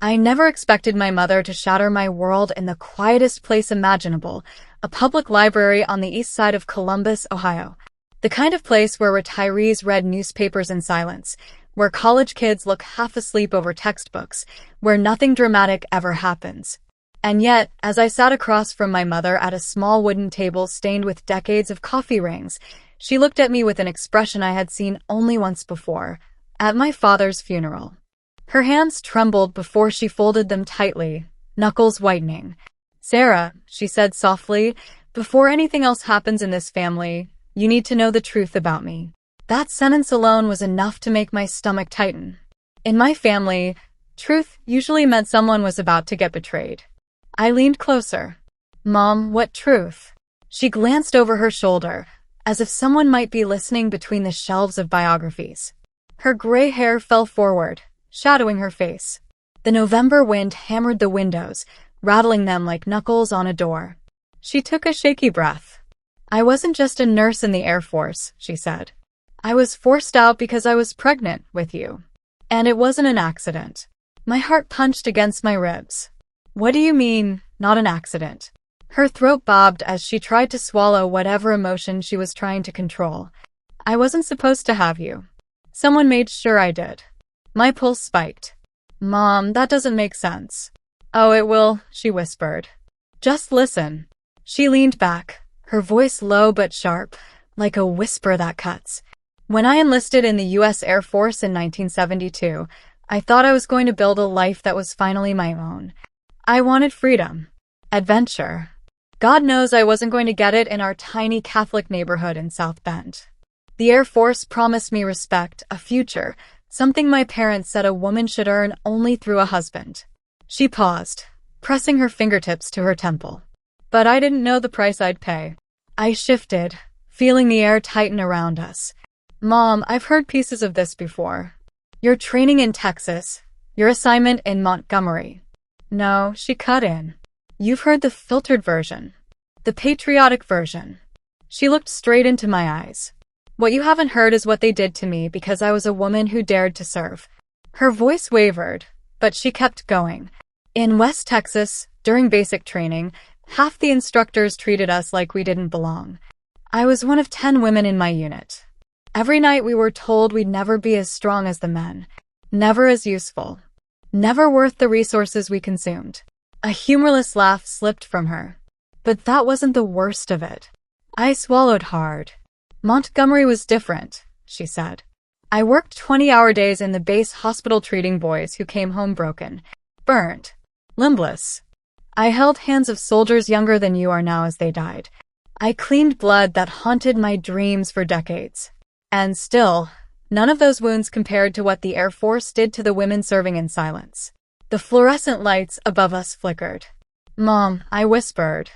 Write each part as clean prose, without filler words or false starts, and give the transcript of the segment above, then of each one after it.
I never expected my mother to shatter my world in the quietest place imaginable, a public library on the east side of Columbus, Ohio. The kind of place where retirees read newspapers in silence, where college kids look half asleep over textbooks, where nothing dramatic ever happens. And yet, as I sat across from my mother at a small wooden table stained with decades of coffee rings, she looked at me with an expression I had seen only once before, at my father's funeral. Her hands trembled before she folded them tightly, knuckles whitening. "Sarah," she said softly, "before anything else happens in this family, you need to know the truth about me." That sentence alone was enough to make my stomach tighten. In my family, truth usually meant someone was about to get betrayed. I leaned closer. "Mom, what truth?" She glanced over her shoulder, as if someone might be listening between the shelves of biographies. Her gray hair fell forward, shadowing her face. The November wind hammered the windows, rattling them like knuckles on a door. She took a shaky breath. "I wasn't just a nurse in the Air Force," she said. "I was forced out because I was pregnant with you. And it wasn't an accident." My heart punched against my ribs. "What do you mean, not an accident?" Her throat bobbed as she tried to swallow whatever emotion she was trying to control. "I wasn't supposed to have you. Someone made sure I did." My pulse spiked. "Mom, that doesn't make sense." "Oh, it will," she whispered. "Just listen." She leaned back, her voice low but sharp, like a whisper that cuts. "When I enlisted in the U.S. Air Force in 1972, I thought I was going to build a life that was finally my own. I wanted freedom, adventure. God knows I wasn't going to get it in our tiny Catholic neighborhood in South Bend. The Air Force promised me respect, a future, something my parents said a woman should earn only through a husband." She paused, pressing her fingertips to her temple. "But I didn't know the price I'd pay." I shifted, feeling the air tighten around us. "Mom, I've heard pieces of this before. Your training in Texas, your assignment in Montgomery." "No," she cut in. "You've heard the filtered version. The patriotic version." She looked straight into my eyes. "What you haven't heard is what they did to me because I was a woman who dared to serve." Her voice wavered, but she kept going. "In West Texas, during basic training, half the instructors treated us like we didn't belong. I was one of 10 women in my unit. Every night we were told we'd never be as strong as the men, never as useful, never worth the resources we consumed." A humorless laugh slipped from her. "But that wasn't the worst of it." I swallowed hard. "Montgomery was different," she said. "I worked 20-hour days in the base hospital treating boys who came home broken, burnt, limbless. I held hands of soldiers younger than you are now as they died. I cleaned blood that haunted my dreams for decades. And still, none of those wounds compared to what the Air Force did to the women serving in silence." The fluorescent lights above us flickered. "Mom," I whispered.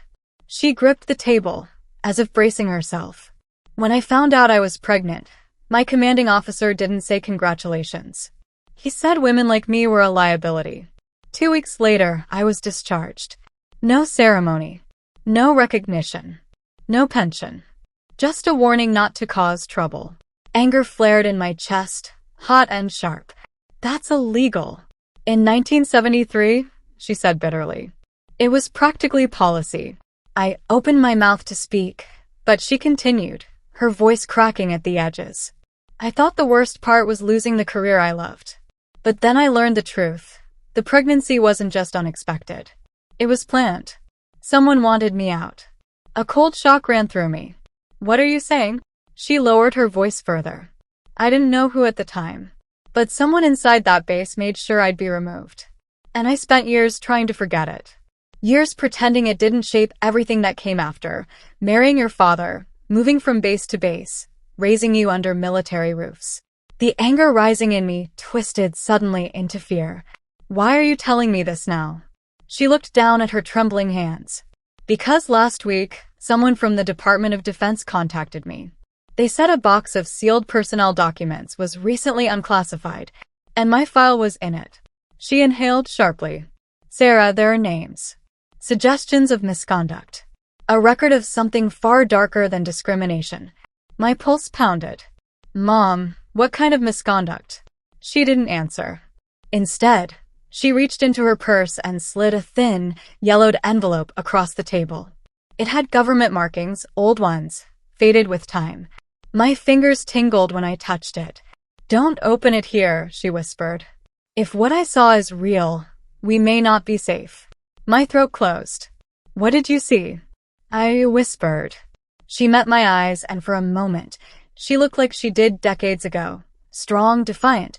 She gripped the table, as if bracing herself. "When I found out I was pregnant, my commanding officer didn't say congratulations. He said women like me were a liability. 2 weeks later, I was discharged. No ceremony. No recognition. No pension. Just a warning not to cause trouble." Anger flared in my chest, hot and sharp. "That's illegal." "In 1973, she said bitterly. "It was practically policy." I opened my mouth to speak, but she continued, her voice cracking at the edges. "I thought the worst part was losing the career I loved. But then I learned the truth. The pregnancy wasn't just unexpected. It was planned. Someone wanted me out." A cold shock ran through me. "What are you saying?" She lowered her voice further. "I didn't know who at the time. But someone inside that base made sure I'd be removed. And I spent years trying to forget it. Years pretending it didn't shape everything that came after, marrying your father, moving from base to base, raising you under military roofs." The anger rising in me twisted suddenly into fear. "Why are you telling me this now?" She looked down at her trembling hands. "Because last week, someone from the Department of Defense contacted me. They said a box of sealed personnel documents was recently unclassified, and my file was in it." She inhaled sharply. "Sarah, there are names. Suggestions of misconduct. A record of something far darker than discrimination." My pulse pounded. "Mom, what kind of misconduct?" She didn't answer. Instead, She reached into her purse and slid a thin, yellowed envelope across the table. It had government markings, old ones, faded with time. My fingers tingled when I touched it. "Don't open it here," she whispered. "If what I saw is real, we may not be safe." My throat closed. "What did you see?" I whispered. She met my eyes, and for a moment, she looked like she did decades ago. Strong, defiant,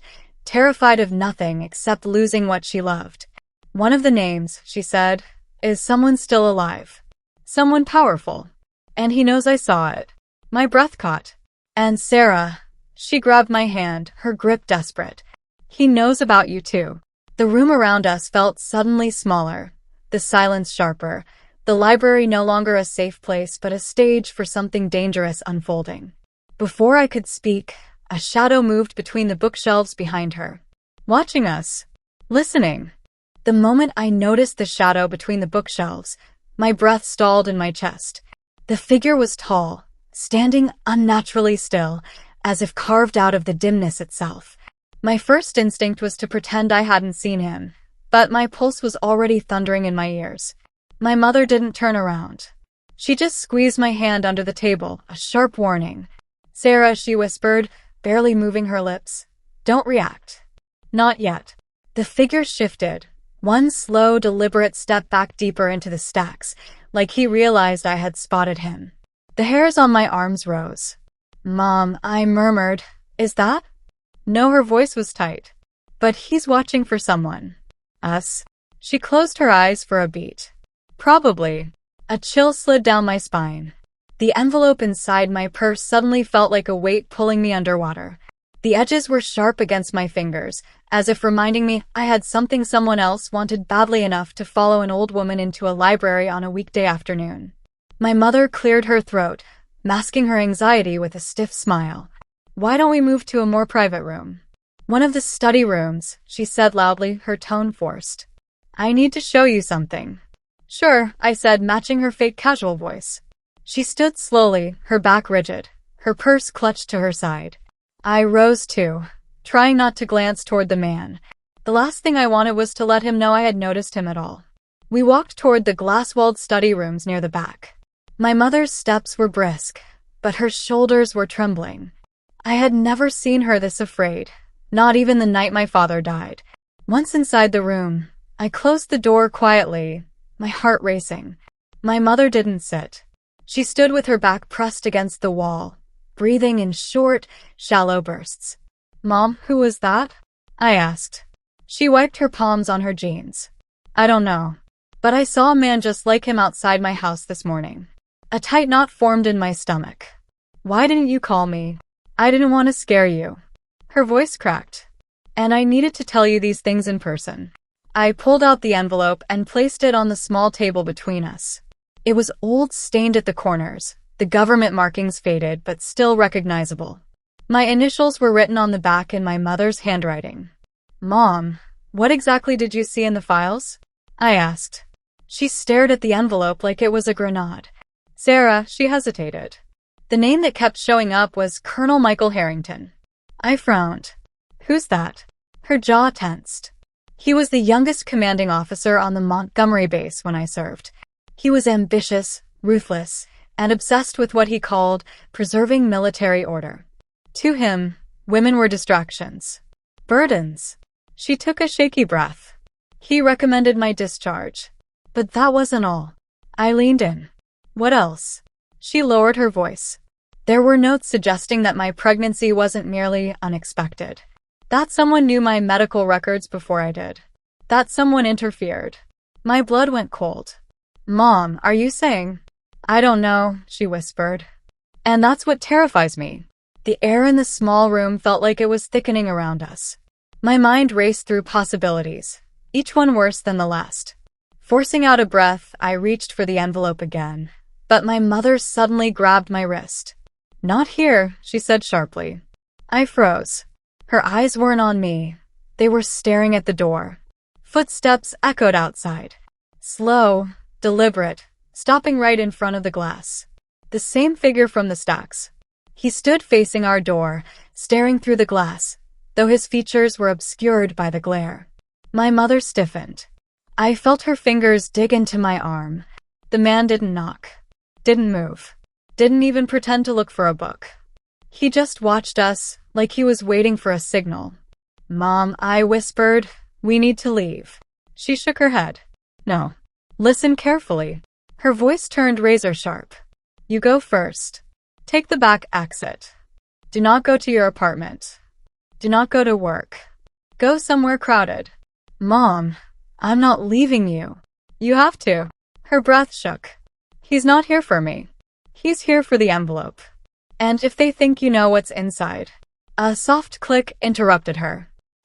terrified of nothing except losing what she loved. "One of the names," she said, "is someone still alive. Someone powerful. And he knows I saw it." My breath caught. "And Sarah," she grabbed my hand, her grip desperate. "He knows about you too." The room around us felt suddenly smaller, the silence sharper, the library no longer a safe place but a stage for something dangerous unfolding. Before I could speak, a shadow moved between the bookshelves behind her. Watching us. Listening. The moment I noticed the shadow between the bookshelves, my breath stalled in my chest. The figure was tall, standing unnaturally still, as if carved out of the dimness itself. My first instinct was to pretend I hadn't seen him, but my pulse was already thundering in my ears. My mother didn't turn around. She just squeezed my hand under the table, a sharp warning. "Sarah," she whispered, barely moving her lips. "Don't react." "Not yet." The figure shifted, one slow, deliberate step back deeper into the stacks, like he realized I had spotted him. The hairs on my arms rose. "Mom," I murmured. "Is that?" No, her voice was tight. "But he's watching for someone." "Us?" She closed her eyes for a beat. "Probably." A chill slid down my spine. The envelope inside my purse suddenly felt like a weight pulling me underwater. The edges were sharp against my fingers, as if reminding me I had something someone else wanted badly enough to follow an old woman into a library on a weekday afternoon. My mother cleared her throat, masking her anxiety with a stiff smile. "Why don't we move to a more private room?" "One of the study rooms," she said loudly, her tone forced. "I need to show you something." "Sure," I said, matching her fake casual voice. She stood slowly, her back rigid, her purse clutched to her side. I rose too, trying not to glance toward the man. The last thing I wanted was to let him know I had noticed him at all. We walked toward the glass-walled study rooms near the back. My mother's steps were brisk, but her shoulders were trembling. I had never seen her this afraid, not even the night my father died. Once inside the room, I closed the door quietly, my heart racing. My mother didn't sit. She stood with her back pressed against the wall, breathing in short, shallow bursts. "Mom, who was that?" I asked. She wiped her palms on her jeans. "I don't know. But I saw a man just like him outside my house this morning." A tight knot formed in my stomach. "Why didn't you call me?" "I didn't want to scare you." Her voice cracked. "And I needed to tell you these things in person." I pulled out the envelope and placed it on the small table between us. It was old, stained at the corners, the government markings faded but still recognizable. My initials were written on the back in my mother's handwriting. "Mom, what exactly did you see in the files?" I asked. She stared at the envelope like it was a grenade. "Sarah," she hesitated. The name that kept showing up was Colonel Michael Harrington. I frowned. "Who's that?" Her jaw tensed. "He was the youngest commanding officer on the Montgomery base when I served. He was ambitious, ruthless, and obsessed with what he called preserving military order. To him, women were distractions. Burdens." She took a shaky breath. "He recommended my discharge. But that wasn't all." I leaned in. "What else?" She lowered her voice. "There were notes suggesting that my pregnancy wasn't merely unexpected. That someone knew my medical records before I did. That someone interfered." My blood went cold. "Mom, are you saying?" "I don't know," she whispered. "And that's what terrifies me." The air in the small room felt like it was thickening around us. My mind raced through possibilities, each one worse than the last. Forcing out a breath, I reached for the envelope again, but my mother suddenly grabbed my wrist. "Not here," she said sharply. I froze. Her eyes weren't on me. They were staring at the door. Footsteps echoed outside. Slow, deliberate, stopping right in front of the glass. The same figure from the stacks. He stood facing our door, staring through the glass, though his features were obscured by the glare. My mother stiffened. I felt her fingers dig into my arm. The man didn't knock. Didn't move. Didn't even pretend to look for a book. He just watched us, like he was waiting for a signal. "Mom," I whispered, "we need to leave." She shook her head. "No. Listen carefully." Her voice turned razor sharp. "You go first. Take the back exit. Do not go to your apartment. Do not go to work. Go somewhere crowded." "Mom, I'm not leaving you." "You have to." Her breath shook. "He's not here for me. He's here for the envelope. And if they think you know what's inside." A soft click interrupted her.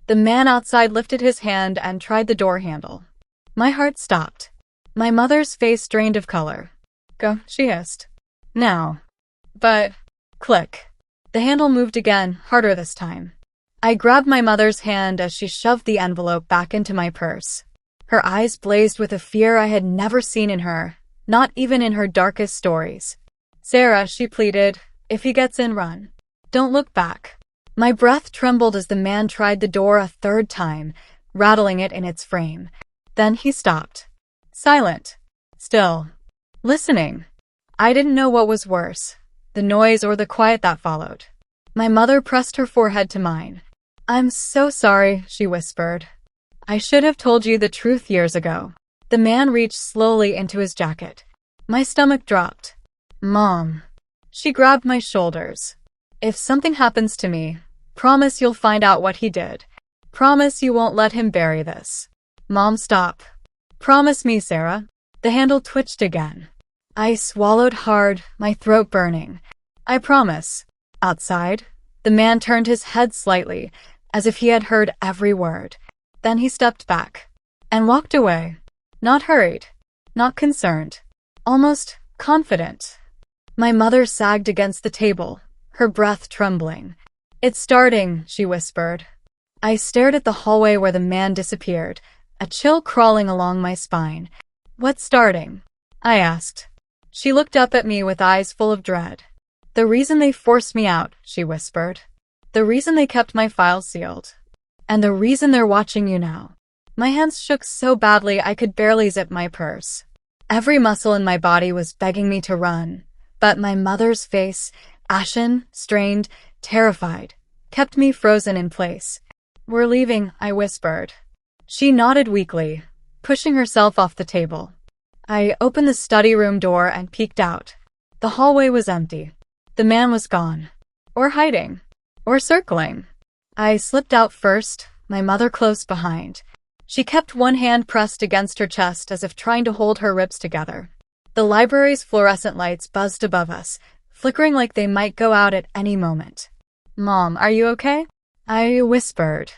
The man outside lifted his hand and tried the door handle. My heart stopped. My mother's face drained of color. "Go," she hissed. "Now." "But—" Click. The handle moved again, harder this time. I grabbed my mother's hand as she shoved the envelope back into my purse. Her eyes blazed with a fear I had never seen in her, not even in her darkest stories. "Sarah," she pleaded, "if he gets in, run. Don't look back." My breath trembled as the man tried the door a third time, rattling it in its frame. Then he stopped. Silent. Still. Listening. I didn't know what was worse, the noise or the quiet that followed. My mother pressed her forehead to mine. "I'm so sorry," she whispered. "I should have told you the truth years ago." The man reached slowly into his jacket. My stomach dropped. "Mom." She grabbed my shoulders. "If something happens to me, promise you'll find out what he did. Promise you won't let him bury this." "Mom, stop." "Promise me, Sarah." The handle twitched again. I swallowed hard, my throat burning. "I promise." Outside, the man turned his head slightly, as if he had heard every word. Then he stepped back and walked away. Not hurried, not concerned, almost confident. My mother sagged against the table, her breath trembling. "It's starting," she whispered. I stared at the hallway where the man disappeared, a chill crawling along my spine. "What's starting?" I asked. She looked up at me with eyes full of dread. "The reason they forced me out," she whispered. "The reason they kept my files sealed. And the reason they're watching you now." My hands shook so badly I could barely zip my purse. Every muscle in my body was begging me to run, but my mother's face, ashen, strained, terrified, kept me frozen in place. "We're leaving," I whispered. She nodded weakly, pushing herself off the table. I opened the study room door and peeked out. The hallway was empty. The man was gone. Or hiding. Or circling. I slipped out first, my mother close behind. She kept one hand pressed against her chest as if trying to hold her ribs together. The library's fluorescent lights buzzed above us, flickering like they might go out at any moment. "Mom, are you okay?" I whispered.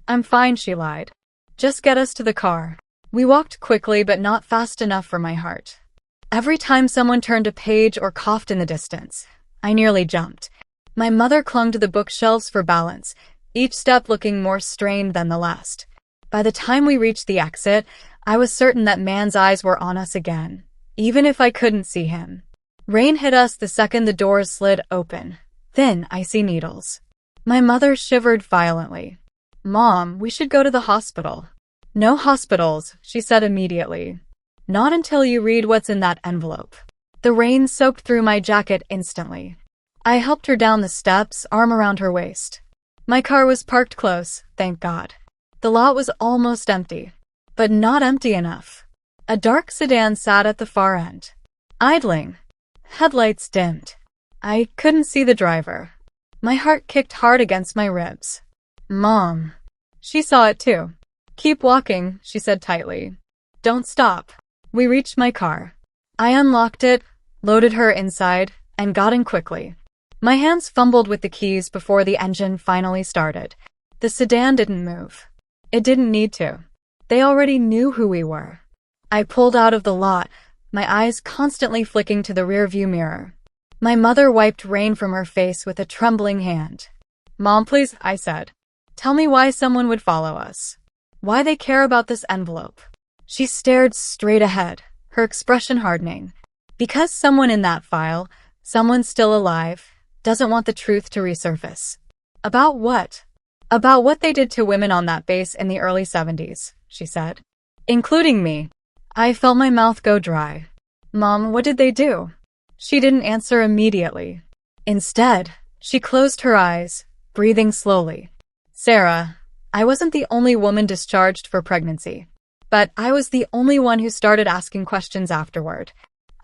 "I'm fine," she lied. "Just get us to the car." We walked quickly but not fast enough for my heart. Every time someone turned a page or coughed in the distance, I nearly jumped. My mother clung to the bookshelves for balance, each step looking more strained than the last. By the time we reached the exit, I was certain that man's eyes were on us again, even if I couldn't see him. Rain hit us the second the doors slid open. Thin, icy needles. My mother shivered violently. "Mom, we should go to the hospital." "No hospitals," she said immediately. "Not until you read what's in that envelope." The rain soaked through my jacket instantly. I helped her down the steps, arm around her waist. My car was parked close, thank God. The lot was almost empty, but not empty enough. A dark sedan sat at the far end, idling. Headlights dimmed. I couldn't see the driver. My heart kicked hard against my ribs. "Mom." She saw it too. "Keep walking," she said tightly. "Don't stop." We reached my car. I unlocked it, loaded her inside, and got in quickly. My hands fumbled with the keys before the engine finally started. The sedan didn't move. It didn't need to. They already knew who we were. I pulled out of the lot, my eyes constantly flicking to the rearview mirror. My mother wiped rain from her face with a trembling hand. "Mom, please," I said. "Tell me why someone would follow us. Why they care about this envelope." She stared straight ahead, her expression hardening. Because someone in that file, someone still alive, doesn't want the truth to resurface. About what? About what they did to women on that base in the early 70s, she said. Including me. I felt my mouth go dry. Mom, what did they do? She didn't answer immediately. Instead, she closed her eyes, breathing slowly. Sarah, I wasn't the only woman discharged for pregnancy. But I was the only one who started asking questions afterward.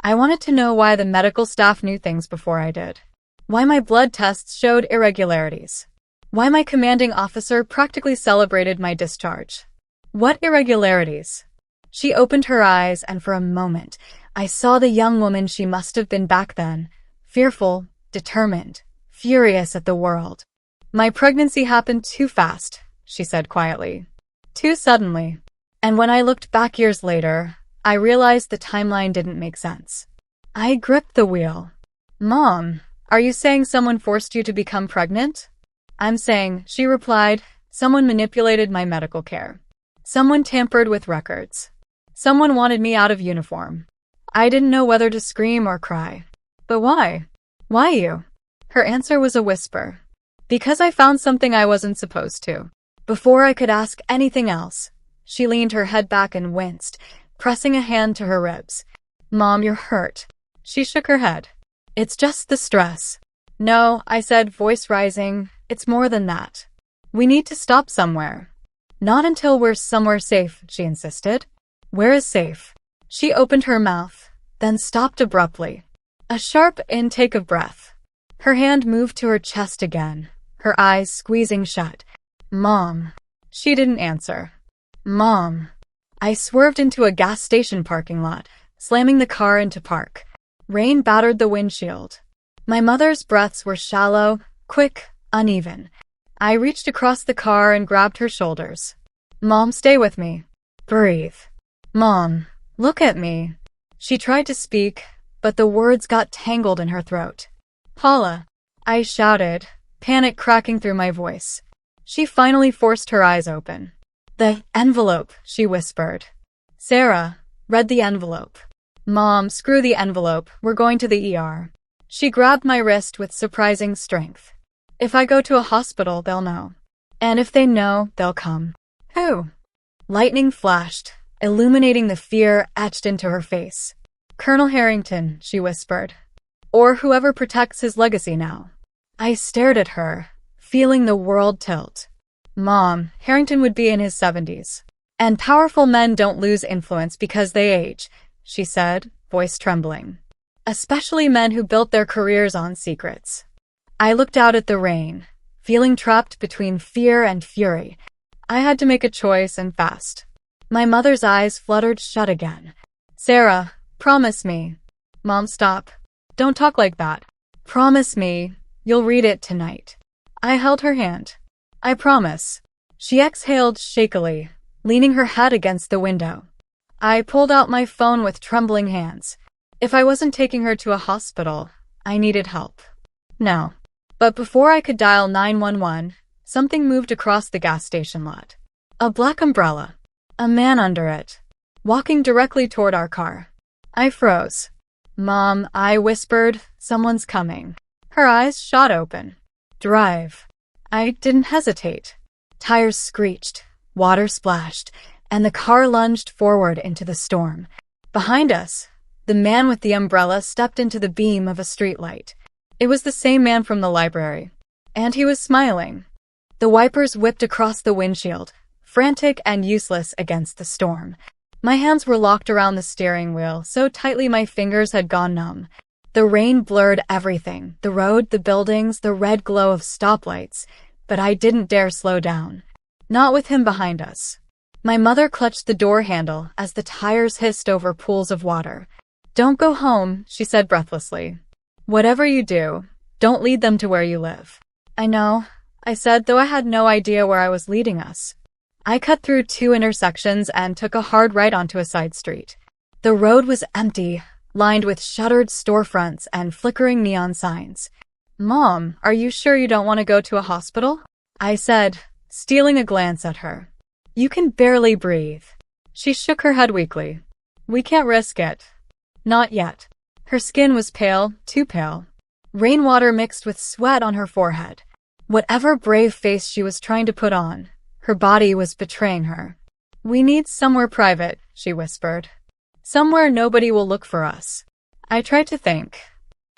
I wanted to know why the medical staff knew things before I did. Why my blood tests showed irregularities. Why my commanding officer practically celebrated my discharge. What irregularities? She opened her eyes, and for a moment, I saw the young woman she must have been back then, fearful, determined, furious at the world. My pregnancy happened too fast, she said quietly. Too suddenly. And when I looked back years later, I realized the timeline didn't make sense. I gripped the wheel. Mom, are you saying someone forced you to become pregnant? I'm saying, she replied, someone manipulated my medical care. Someone tampered with records. Someone wanted me out of uniform. I didn't know whether to scream or cry. But why? Why you? Her answer was a whisper. Because I found something I wasn't supposed to. Before I could ask anything else, she leaned her head back and winced, pressing a hand to her ribs. Mom, you're hurt. She shook her head. It's just the stress. No, I said, voice rising, it's more than that. We need to stop somewhere. Not until we're somewhere safe, she insisted. Where is safe? She opened her mouth, then stopped abruptly. A sharp intake of breath. Her hand moved to her chest again, her eyes squeezing shut. Mom. She didn't answer. Mom. I swerved into a gas station parking lot, slamming the car into park. Rain battered the windshield. My mother's breaths were shallow, quick, uneven. I reached across the car and grabbed her shoulders. Mom, stay with me. Breathe. Mom, look at me. She tried to speak, but the words got tangled in her throat. Paula, I shouted, panic cracking through my voice. She finally forced her eyes open. The envelope, she whispered. Sarah read the envelope. Mom, screw the envelope, we're going to the ER. She grabbed my wrist with surprising strength. If I go to a hospital, they'll know. And if they know, they'll come. Who? Lightning flashed, illuminating the fear etched into her face. Colonel Harrington, she whispered. Or whoever protects his legacy now. I stared at her, feeling the world tilt. Mom, Harrington would be in his 70s. And powerful men don't lose influence because they age, she said, voice trembling. Especially men who built their careers on secrets. I looked out at the rain, feeling trapped between fear and fury. I had to make a choice, and fast. My mother's eyes fluttered shut again. Sarah, promise me. Mom, stop. Don't talk like that. Promise me, you'll read it tonight. I held her hand. I promise. She exhaled shakily, leaning her head against the window. I pulled out my phone with trembling hands. If I wasn't taking her to a hospital, I needed help. No. But before I could dial 911, something moved across the gas station lot. A black umbrella. A man under it, walking directly toward our car. I froze. Mom, I whispered, someone's coming. Her eyes shot open. Drive. I didn't hesitate. Tires screeched, water splashed, and the car lunged forward into the storm. Behind us, the man with the umbrella stepped into the beam of a streetlight. It was the same man from the library. And he was smiling. The wipers whipped across the windshield, frantic and useless against the storm. My hands were locked around the steering wheel so tightly my fingers had gone numb. The rain blurred everything, the road, the buildings, the red glow of stoplights, but I didn't dare slow down. Not with him behind us. My mother clutched the door handle as the tires hissed over pools of water. Don't go home, she said breathlessly. Whatever you do, don't lead them to where you live. I know, I said, though I had no idea where I was leading us. I cut through 2 intersections and took a hard right onto a side street. The road was empty, lined with shuttered storefronts and flickering neon signs. Mom, are you sure you don't want to go to a hospital? I said, stealing a glance at her. You can barely breathe. She shook her head weakly. We can't risk it. Not yet. Her skin was pale, too pale. Rainwater mixed with sweat on her forehead. Whatever brave face she was trying to put on, her body was betraying her. "We need somewhere private," she whispered. "Somewhere nobody will look for us." I tried to think.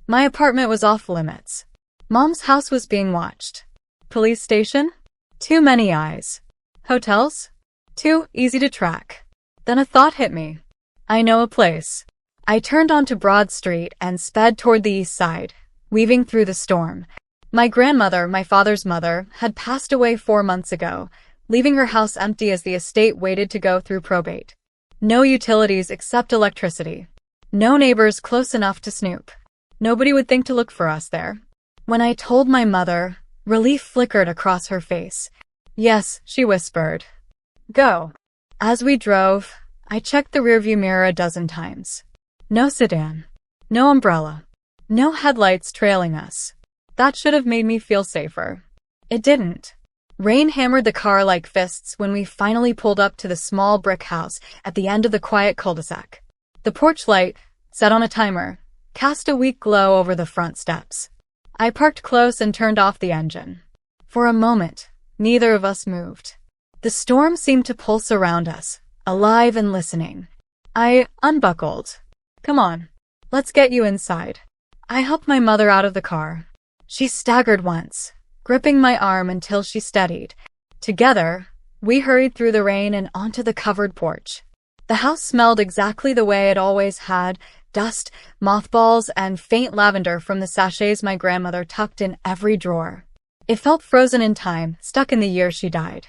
My apartment was off limits. Mom's house was being watched. Police station? Too many eyes. Hotels? Too easy to track. Then a thought hit me. I know a place. I turned onto Broad Street and sped toward the east side, weaving through the storm. My grandmother, my father's mother, had passed away 4 months ago, leaving her house empty as the estate waited to go through probate. No utilities except electricity. No neighbors close enough to snoop. Nobody would think to look for us there. When I told my mother, relief flickered across her face. "Yes," she whispered. "Go." As we drove, I checked the rearview mirror a dozen times. No sedan. No umbrella. No headlights trailing us. That should have made me feel safer. It didn't. Rain hammered the car like fists when we finally pulled up to the small brick house at the end of the quiet cul-de-sac. The porch light, set on a timer, cast a weak glow over the front steps. I parked close and turned off the engine. For a moment, neither of us moved. The storm seemed to pulse around us, alive and listening. I unbuckled. "Come on, let's get you inside." I helped my mother out of the car. She staggered once, gripping my arm until she steadied. Together, we hurried through the rain and onto the covered porch. The house smelled exactly the way it always had: dust, mothballs, and faint lavender from the sachets my grandmother tucked in every drawer. It felt frozen in time, stuck in the year she died.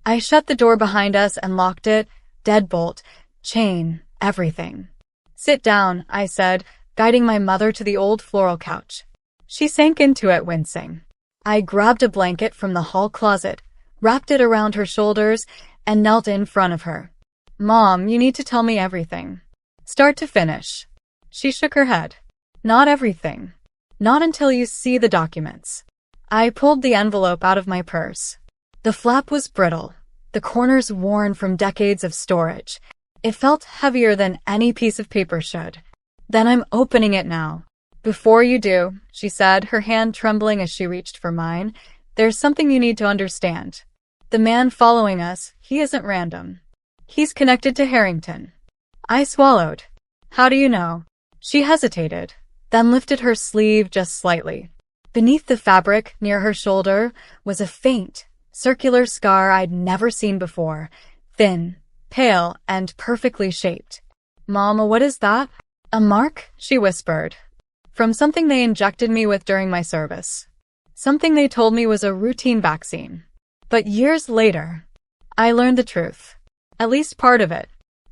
I shut the door behind us and locked it, deadbolt, chain, everything. "Sit down," I said, guiding my mother to the old floral couch. She sank into it, wincing. I grabbed a blanket from the hall closet, wrapped it around her shoulders, and knelt in front of her. "Mom, you need to tell me everything. Start to finish." She shook her head. "Not everything. Not until you see the documents." I pulled the envelope out of my purse. The flap was brittle, the corners worn from decades of storage. It felt heavier than any piece of paper should. "Then I'm opening it now." "Before you do," she said, her hand trembling as she reached for mine, "there's something you need to understand. The man following us, he isn't random. He's connected to Harrington." I swallowed. "How do you know?" She hesitated, then lifted her sleeve just slightly. Beneath the fabric, near her shoulder, was a faint, circular scar I'd never seen before, thin, pale, and perfectly shaped. "Mama, what is that?" "A mark," she whispered. "From something they injected me with during my service. Something they told me was a routine vaccine. But years later, I learned the truth. At least part of it."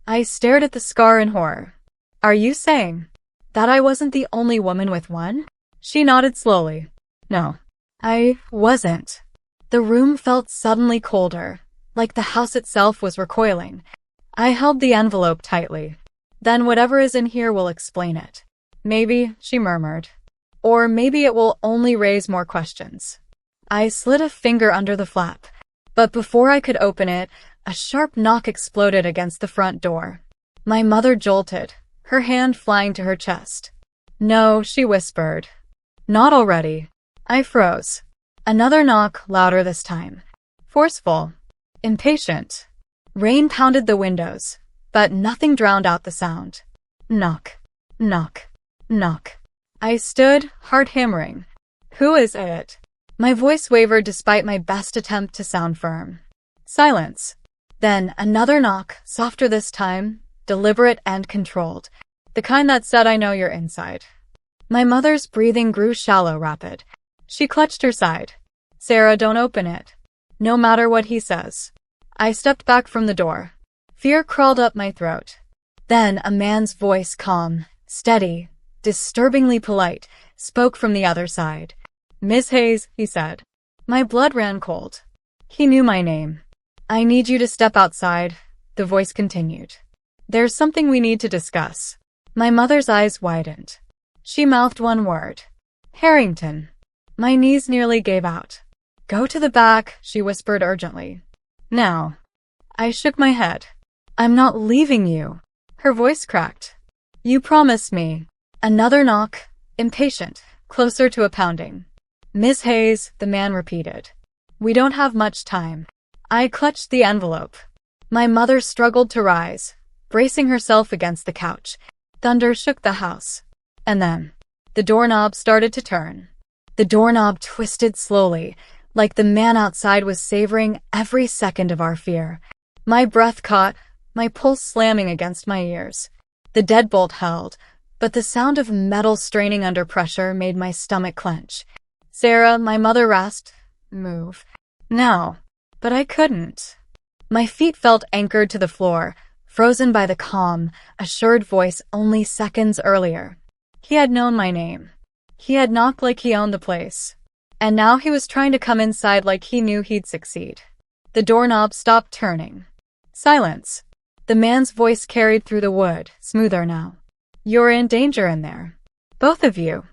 I stared at the scar in horror. "Are you saying that I wasn't the only woman with one?" She nodded slowly. "No, I wasn't." The room felt suddenly colder, like the house itself was recoiling. I held the envelope tightly. "Then whatever is in here will explain it." "Maybe," she murmured. "Or maybe it will only raise more questions." I slid a finger under the flap. But before I could open it, a sharp knock exploded against the front door. My mother jolted, her hand flying to her chest. "No," she whispered. "Not already." I froze. Another knock, louder this time. Forceful. Impatient. Rain pounded the windows, but nothing drowned out the sound. Knock. Knock. Knock. I stood, heart hammering. "Who is it?" My voice wavered despite my best attempt to sound firm. Silence. Then another knock, softer this time, deliberate and controlled. The kind that said, "I know you're inside." My mother's breathing grew shallow, rapid. She clutched her side. "Sarah, don't open it. No matter what he says." I stepped back from the door. Fear crawled up my throat. Then a man's voice, calm, steady, disturbingly polite, spoke from the other side. "Miss Hayes," he said. My blood ran cold. He knew my name. "I need you to step outside," the voice continued. "There's something we need to discuss." My mother's eyes widened. She mouthed one word. "Harrington." My knees nearly gave out. "Go to the back," she whispered urgently. "Now." I shook my head. "I'm not leaving you." Her voice cracked. "You promised me." Another knock, impatient, closer to a pounding. Miss Hayes, the man repeated. We don't have much time. I clutched the envelope. My mother struggled to rise, bracing herself against the couch. Thunder shook the house. And then, the doorknob started to turn. The doorknob twisted slowly, like the man outside was savoring every second of our fear. My breath caught, my pulse slamming against my ears. The deadbolt held, but the sound of metal straining under pressure made my stomach clench. Sarah, my mother rasped, move. Now. But I couldn't. My feet felt anchored to the floor, frozen by the calm, assured voice only seconds earlier. He had known my name. He had knocked like he owned the place. And now he was trying to come inside like he knew he'd succeed. The doorknob stopped turning. Silence. The man's voice carried through the wood, smoother now. You're in danger in there. Both of you.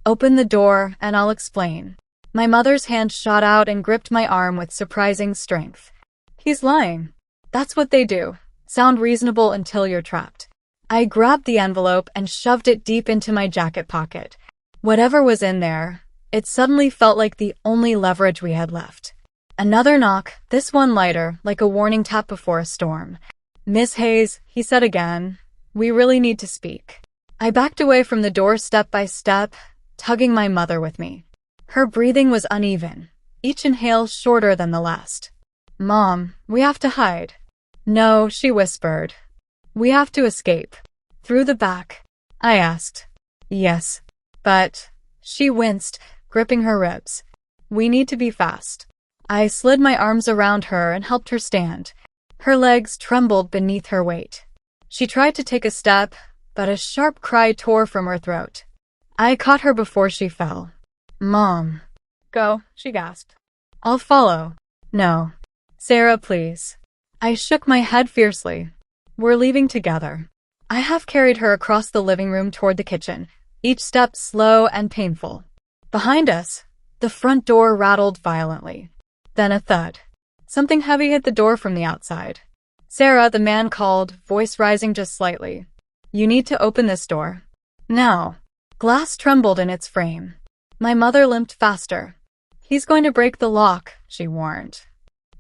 Open the door, and I'll explain. My mother's hand shot out and gripped my arm with surprising strength. He's lying. That's what they do. Sound reasonable until you're trapped. I grabbed the envelope and shoved it deep into my jacket pocket. Whatever was in there, it suddenly felt like the only leverage we had left. Another knock, this one lighter, like a warning tap before a storm. Miss Hayes, he said again, we really need to speak. I backed away from the door step by step, tugging my mother with me. Her breathing was uneven, each inhale shorter than the last. Mom, we have to hide. No, she whispered. We have to escape. Through the back. I asked. Yes. But, she winced, gripping her ribs. We need to be fast. I slid my arms around her and helped her stand. Her legs trembled beneath her weight. She tried to take a step, but a sharp cry tore from her throat. I caught her before she fell. Mom. Go, she gasped. I'll follow. No. Sarah, please. I shook my head fiercely. We're leaving together. I half carried her across the living room toward the kitchen, each step slow and painful. Behind us, the front door rattled violently. Then a thud. Something heavy hit the door from the outside. Sarah, the man called, voice rising just slightly. You need to open this door. Now. Glass trembled in its frame. My mother limped faster. He's going to break the lock, she warned.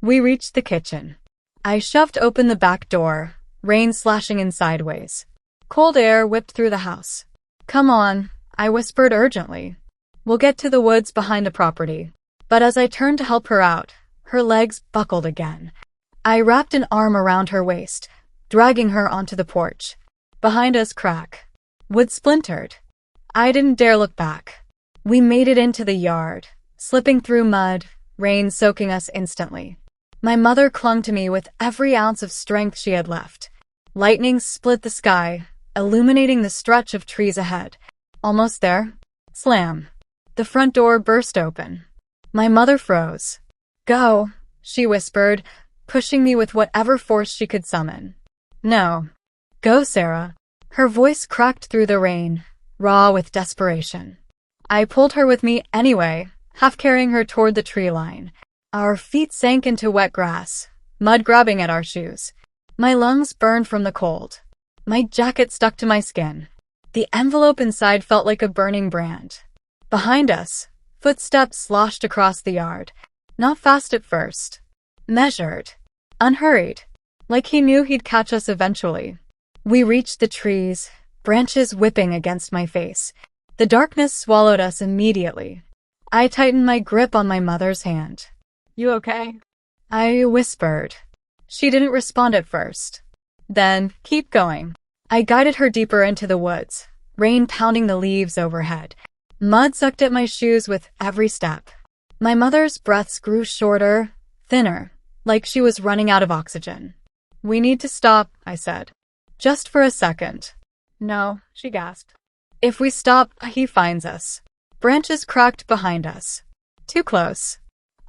We reached the kitchen. I shoved open the back door, rain slashing in sideways. Cold air whipped through the house. Come on, I whispered urgently. We'll get to the woods behind the property. But as I turned to help her out, her legs buckled again. I wrapped an arm around her waist, dragging her onto the porch. Behind us, crack. Wood splintered. I didn't dare look back. We made it into the yard, slipping through mud, rain soaking us instantly. My mother clung to me with every ounce of strength she had left. Lightning split the sky, illuminating the stretch of trees ahead. Almost there. Slam. The front door burst open. My mother froze. Go, she whispered, pushing me with whatever force she could summon. No. Go, Sarah. Her voice cracked through the rain, raw with desperation. I pulled her with me anyway, half carrying her toward the tree line. Our feet sank into wet grass, mud grabbing at our shoes. My lungs burned from the cold. My jacket stuck to my skin. The envelope inside felt like a burning brand. Behind us, footsteps sloshed across the yard. Not fast at first. Measured. Unhurried. Like he knew he'd catch us eventually. We reached the trees, branches whipping against my face. The darkness swallowed us immediately. I tightened my grip on my mother's hand. You okay? I whispered. She didn't respond at first. Then, keep going. I guided her deeper into the woods, rain pounding the leaves overhead. Mud sucked at my shoes with every step. My mother's breaths grew shorter, thinner, like she was running out of oxygen. We need to stop, I said. Just for a second. No, she gasped. If we stop, he finds us. Branches cracked behind us. Too close.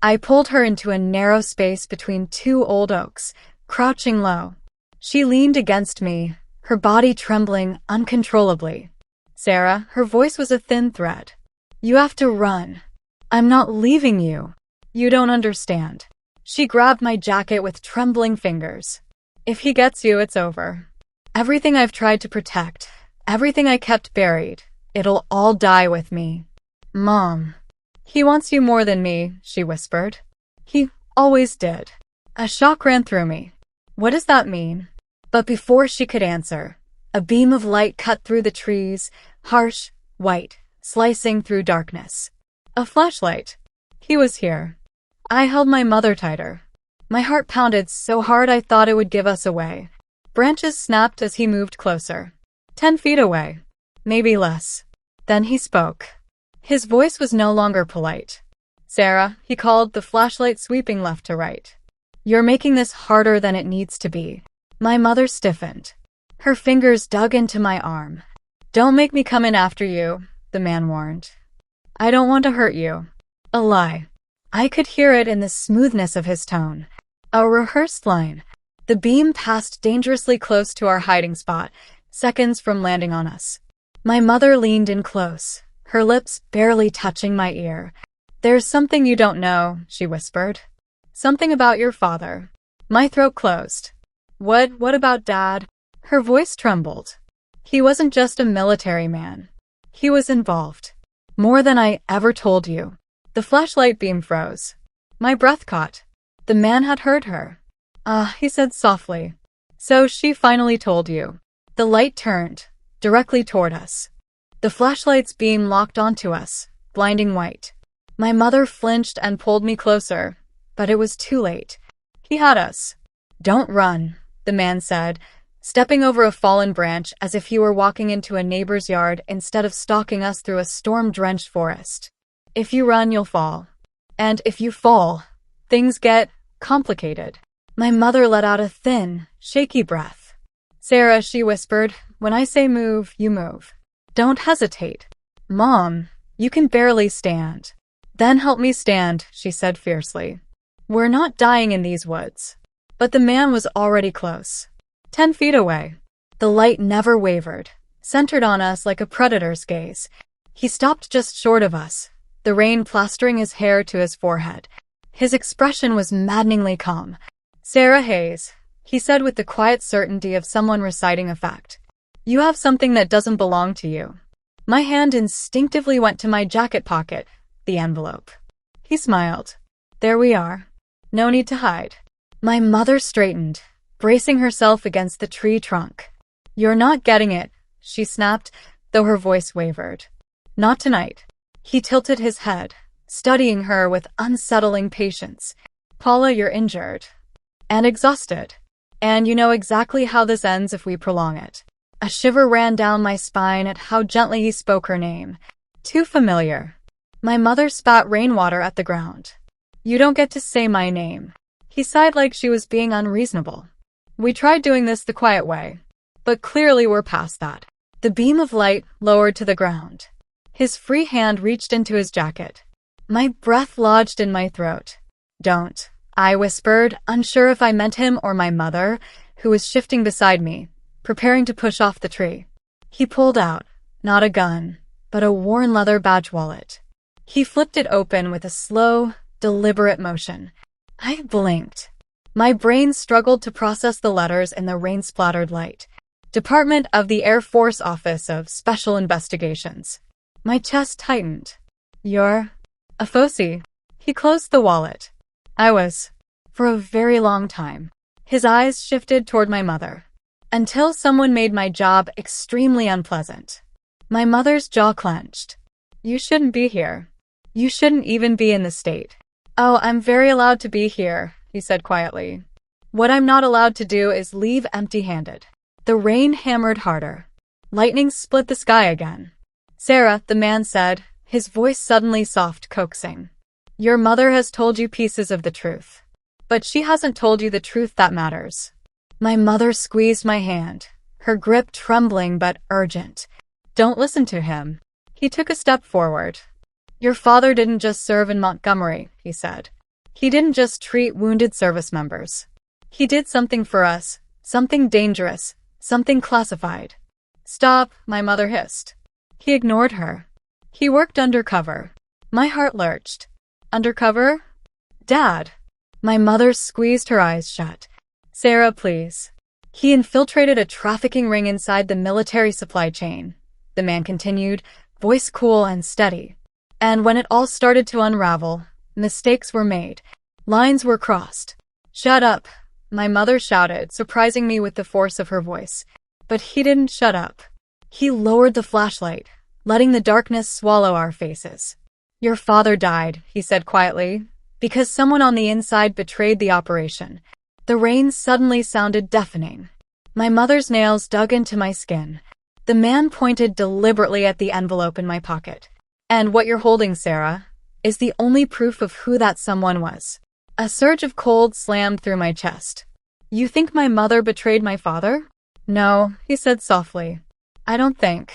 I pulled her into a narrow space between two old oaks, crouching low. She leaned against me, her body trembling uncontrollably. Sarah, her voice was a thin thread. You have to run. I'm not leaving you. You don't understand. She grabbed my jacket with trembling fingers. If he gets you, it's over. Everything I've tried to protect, everything I kept buried, it'll all die with me. Mom. He wants you more than me, she whispered. He always did. A shock ran through me. What does that mean? But before she could answer, a beam of light cut through the trees, harsh, white, slicing through darkness. A flashlight. He was here. I held my mother tighter. My heart pounded so hard I thought it would give us away. Branches snapped as he moved closer. 10 feet away. Maybe less. Then he spoke. His voice was no longer polite. Sarah, he called, the flashlight sweeping left to right. You're making this harder than it needs to be. My mother stiffened. Her fingers dug into my arm. Don't make me come in after you, the man warned. I don't want to hurt you. A lie. I could hear it in the smoothness of his tone. A rehearsed line. The beam passed dangerously close to our hiding spot, seconds from landing on us. My mother leaned in close, her lips barely touching my ear. There's something you don't know, she whispered. Something about your father. My throat closed. What about Dad? Her voice trembled. He wasn't just a military man. He was involved. More than I ever told you. The flashlight beam froze. My breath caught. The man had heard her. He said softly. So she finally told you. The light turned, directly toward us. The flashlight's beam locked onto us, blinding white. My mother flinched and pulled me closer, but it was too late. He had us. Don't run, the man said, stepping over a fallen branch as if he were walking into a neighbor's yard instead of stalking us through a storm-drenched forest. If you run, you'll fall. And if you fall, things get complicated. My mother let out a thin, shaky breath. Sarah, she whispered, when I say move, you move. Don't hesitate. Mom, you can barely stand. Then help me stand, she said fiercely. We're not dying in these woods. But the man was already close. 10 feet away. The light never wavered, centered on us like a predator's gaze. He stopped just short of us, the rain plastering his hair to his forehead. His expression was maddeningly calm. Sarah Hayes, he said with the quiet certainty of someone reciting a fact. You have something that doesn't belong to you. My hand instinctively went to my jacket pocket, the envelope. He smiled. There we are. No need to hide. My mother straightened, bracing herself against the tree trunk. You're not getting it, she snapped, though her voice wavered. Not tonight. He tilted his head, studying her with unsettling patience. Paula, you're injured. And exhausted. And you know exactly how this ends if we prolong it. A shiver ran down my spine at how gently he spoke her name. Too familiar. My mother spat rainwater at the ground. You don't get to say my name. He sighed like she was being unreasonable. We tried doing this the quiet way, but clearly we're past that. The beam of light lowered to the ground. His free hand reached into his jacket. My breath lodged in my throat. Don't, I whispered, unsure if I meant him or my mother, who was shifting beside me, preparing to push off the tree. He pulled out, not a gun, but a worn leather badge wallet. He flipped it open with a slow, deliberate motion. I blinked. My brain struggled to process the letters in the rain-splattered light. Department of the Air Force Office of Special Investigations. My chest tightened. You're a Fosi. He closed the wallet. I was. For a very long time. His eyes shifted toward my mother. Until someone made my job extremely unpleasant. My mother's jaw clenched. You shouldn't be here. You shouldn't even be in the state. Oh, I'm very allowed to be here, he said quietly. What I'm not allowed to do is leave empty-handed. The rain hammered harder. Lightning split the sky again. Sarah, the man said, his voice suddenly soft, coaxing. Your mother has told you pieces of the truth. But she hasn't told you the truth that matters. My mother squeezed my hand, her grip trembling but urgent. Don't listen to him. He took a step forward. Your father didn't just serve in Montgomery, he said. He didn't just treat wounded service members. He did something for us, something dangerous, something classified. Stop, my mother hissed. He ignored her. He worked undercover. My heart lurched. Undercover? Dad. My mother squeezed her eyes shut. Sarah, please. He infiltrated a trafficking ring inside the military supply chain, the man continued, voice cool and steady. And when it all started to unravel, mistakes were made. Lines were crossed. "Shut up," my mother shouted, surprising me with the force of her voice. But he didn't shut up. He lowered the flashlight, letting the darkness swallow our faces. "Your father died," he said quietly, "because someone on the inside betrayed the operation." The rain suddenly sounded deafening. My mother's nails dug into my skin. The man pointed deliberately at the envelope in my pocket. "And what you're holding, Sarah, is the only proof of who that someone was." A surge of cold slammed through my chest. "You think my mother betrayed my father?" "No," he said softly. "I don't think.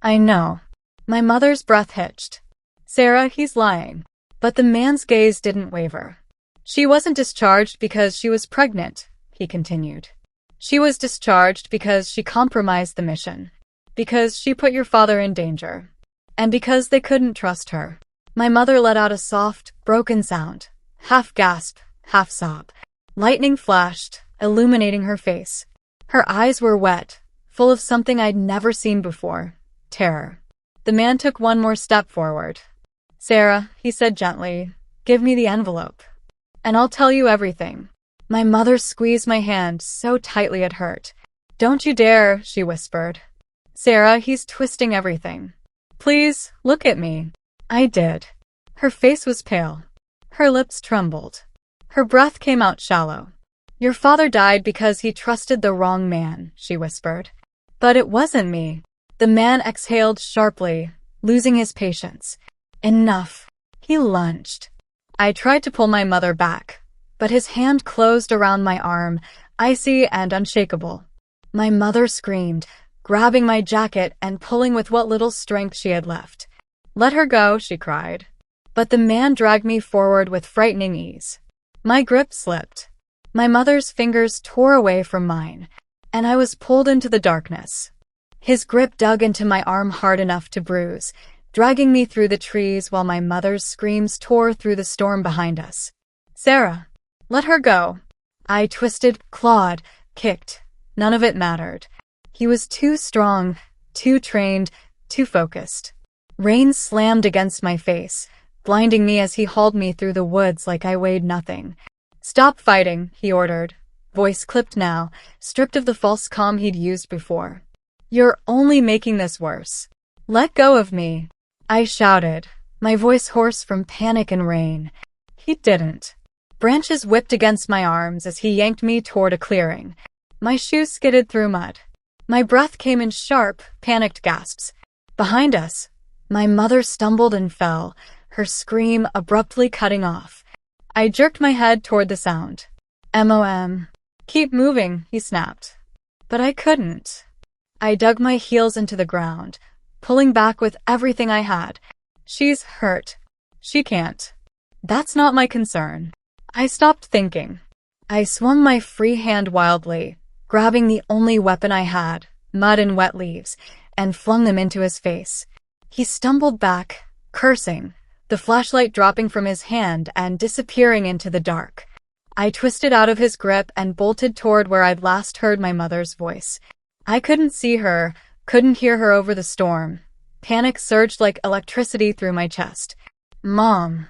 I know." My mother's breath hitched. "Sarah, he's lying." But the man's gaze didn't waver. "She wasn't discharged because she was pregnant," he continued. "She was discharged because she compromised the mission. Because she put your father in danger. And because they couldn't trust her." My mother let out a soft, broken sound. Half gasp, half sob. Lightning flashed, illuminating her face. Her eyes were wet, full of something I'd never seen before. Terror. The man took one more step forward. "Sarah," he said gently, "give me the envelope. And I'll tell you everything." My mother squeezed my hand so tightly it hurt. "Don't you dare," she whispered. "Sarah, he's twisting everything. Please, look at me." I did. Her face was pale. Her lips trembled. Her breath came out shallow. "Your father died because he trusted the wrong man," she whispered. "But it wasn't me." The man exhaled sharply, losing his patience. "Enough." He lunged. I tried to pull my mother back, but his hand closed around my arm, icy and unshakable. My mother screamed, grabbing my jacket and pulling with what little strength she had left. "Let her go," she cried. But the man dragged me forward with frightening ease. My grip slipped. My mother's fingers tore away from mine, and I was pulled into the darkness. His grip dug into my arm hard enough to bruise, dragging me through the trees while my mother's screams tore through the storm behind us. "Sarah, let her go." I twisted, clawed, kicked. None of it mattered. He was too strong, too trained, too focused. Rain slammed against my face, blinding me as he hauled me through the woods like I weighed nothing. "Stop fighting," he ordered, voice clipped now, stripped of the false calm he'd used before. "You're only making this worse. Let go of me," I shouted, my voice hoarse from panic and rain. He didn't. Branches whipped against my arms as he yanked me toward a clearing. My shoes skidded through mud. My breath came in sharp, panicked gasps. Behind us, my mother stumbled and fell, her scream abruptly cutting off. I jerked my head toward the sound. "Mom. Keep moving," he snapped. But I couldn't. I dug my heels into the ground, pulling back with everything I had. "She's hurt. She can't. That's not my concern." I stopped thinking. I swung my free hand wildly, grabbing the only weapon I had, mud and wet leaves, and flung them into his face. He stumbled back, cursing, the flashlight dropping from his hand and disappearing into the dark. I twisted out of his grip and bolted toward where I'd last heard my mother's voice. I couldn't see her, couldn't hear her over the storm. Panic surged like electricity through my chest. "Mom!"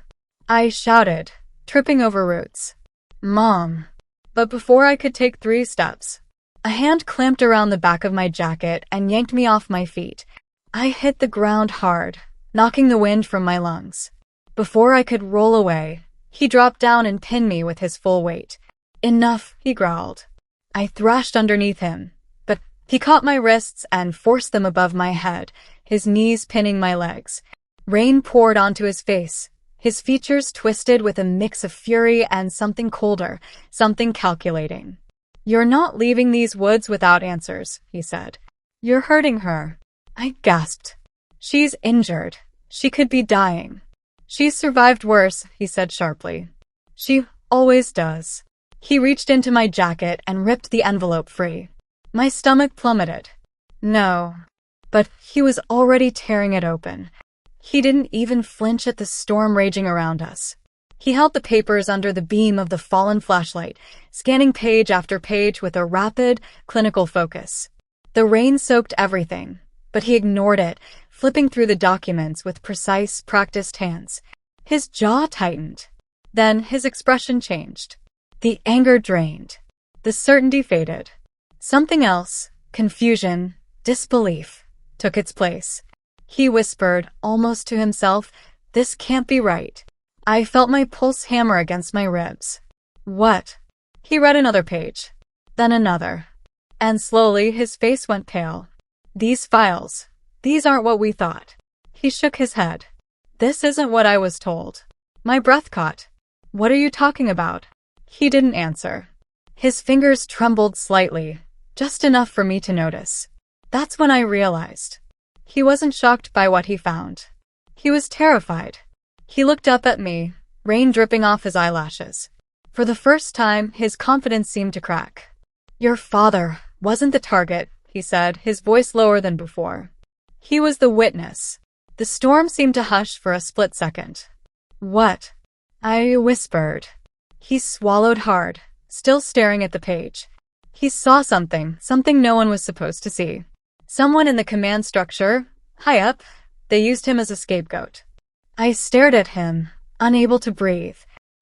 I shouted, tripping over roots. "Mom!" But before I could take 3 steps, a hand clamped around the back of my jacket and yanked me off my feet. I hit the ground hard, knocking the wind from my lungs. Before I could roll away, he dropped down and pinned me with his full weight. "Enough," he growled. I thrashed underneath him, but he caught my wrists and forced them above my head, his knees pinning my legs. Rain poured onto his face, his features twisted with a mix of fury and something colder, something calculating. "You're not leaving these woods without answers," he said. "You're hurting her." I gasped. "She's injured. She could be dying." "She's survived worse," he said sharply. "She always does." He reached into my jacket and ripped the envelope free. My stomach plummeted. No. But he was already tearing it open. He didn't even flinch at the storm raging around us. He held the papers under the beam of the fallen flashlight, scanning page after page with a rapid, clinical focus. The rain soaked everything, but he ignored it, flipping through the documents with precise, practiced hands. His jaw tightened. Then his expression changed. The anger drained. The certainty faded. Something else, confusion, disbelief, took its place. He whispered, almost to himself, "This can't be right." I felt my pulse hammer against my ribs. What? He read another page, then another, and slowly his face went pale. These files, these aren't what we thought. He shook his head. This isn't what I was told. My breath caught. What are you talking about? He didn't answer. His fingers trembled slightly, just enough for me to notice. That's when I realized. He wasn't shocked by what he found. He was terrified. He looked up at me, rain dripping off his eyelashes. For the first time, his confidence seemed to crack. Your father wasn't the target, he said, his voice lower than before. He was the witness. The storm seemed to hush for a split second. What? I whispered. He swallowed hard, still staring at the page. He saw something no one was supposed to see. Someone in the command structure, high up, they used him as a scapegoat. I stared at him, unable to breathe.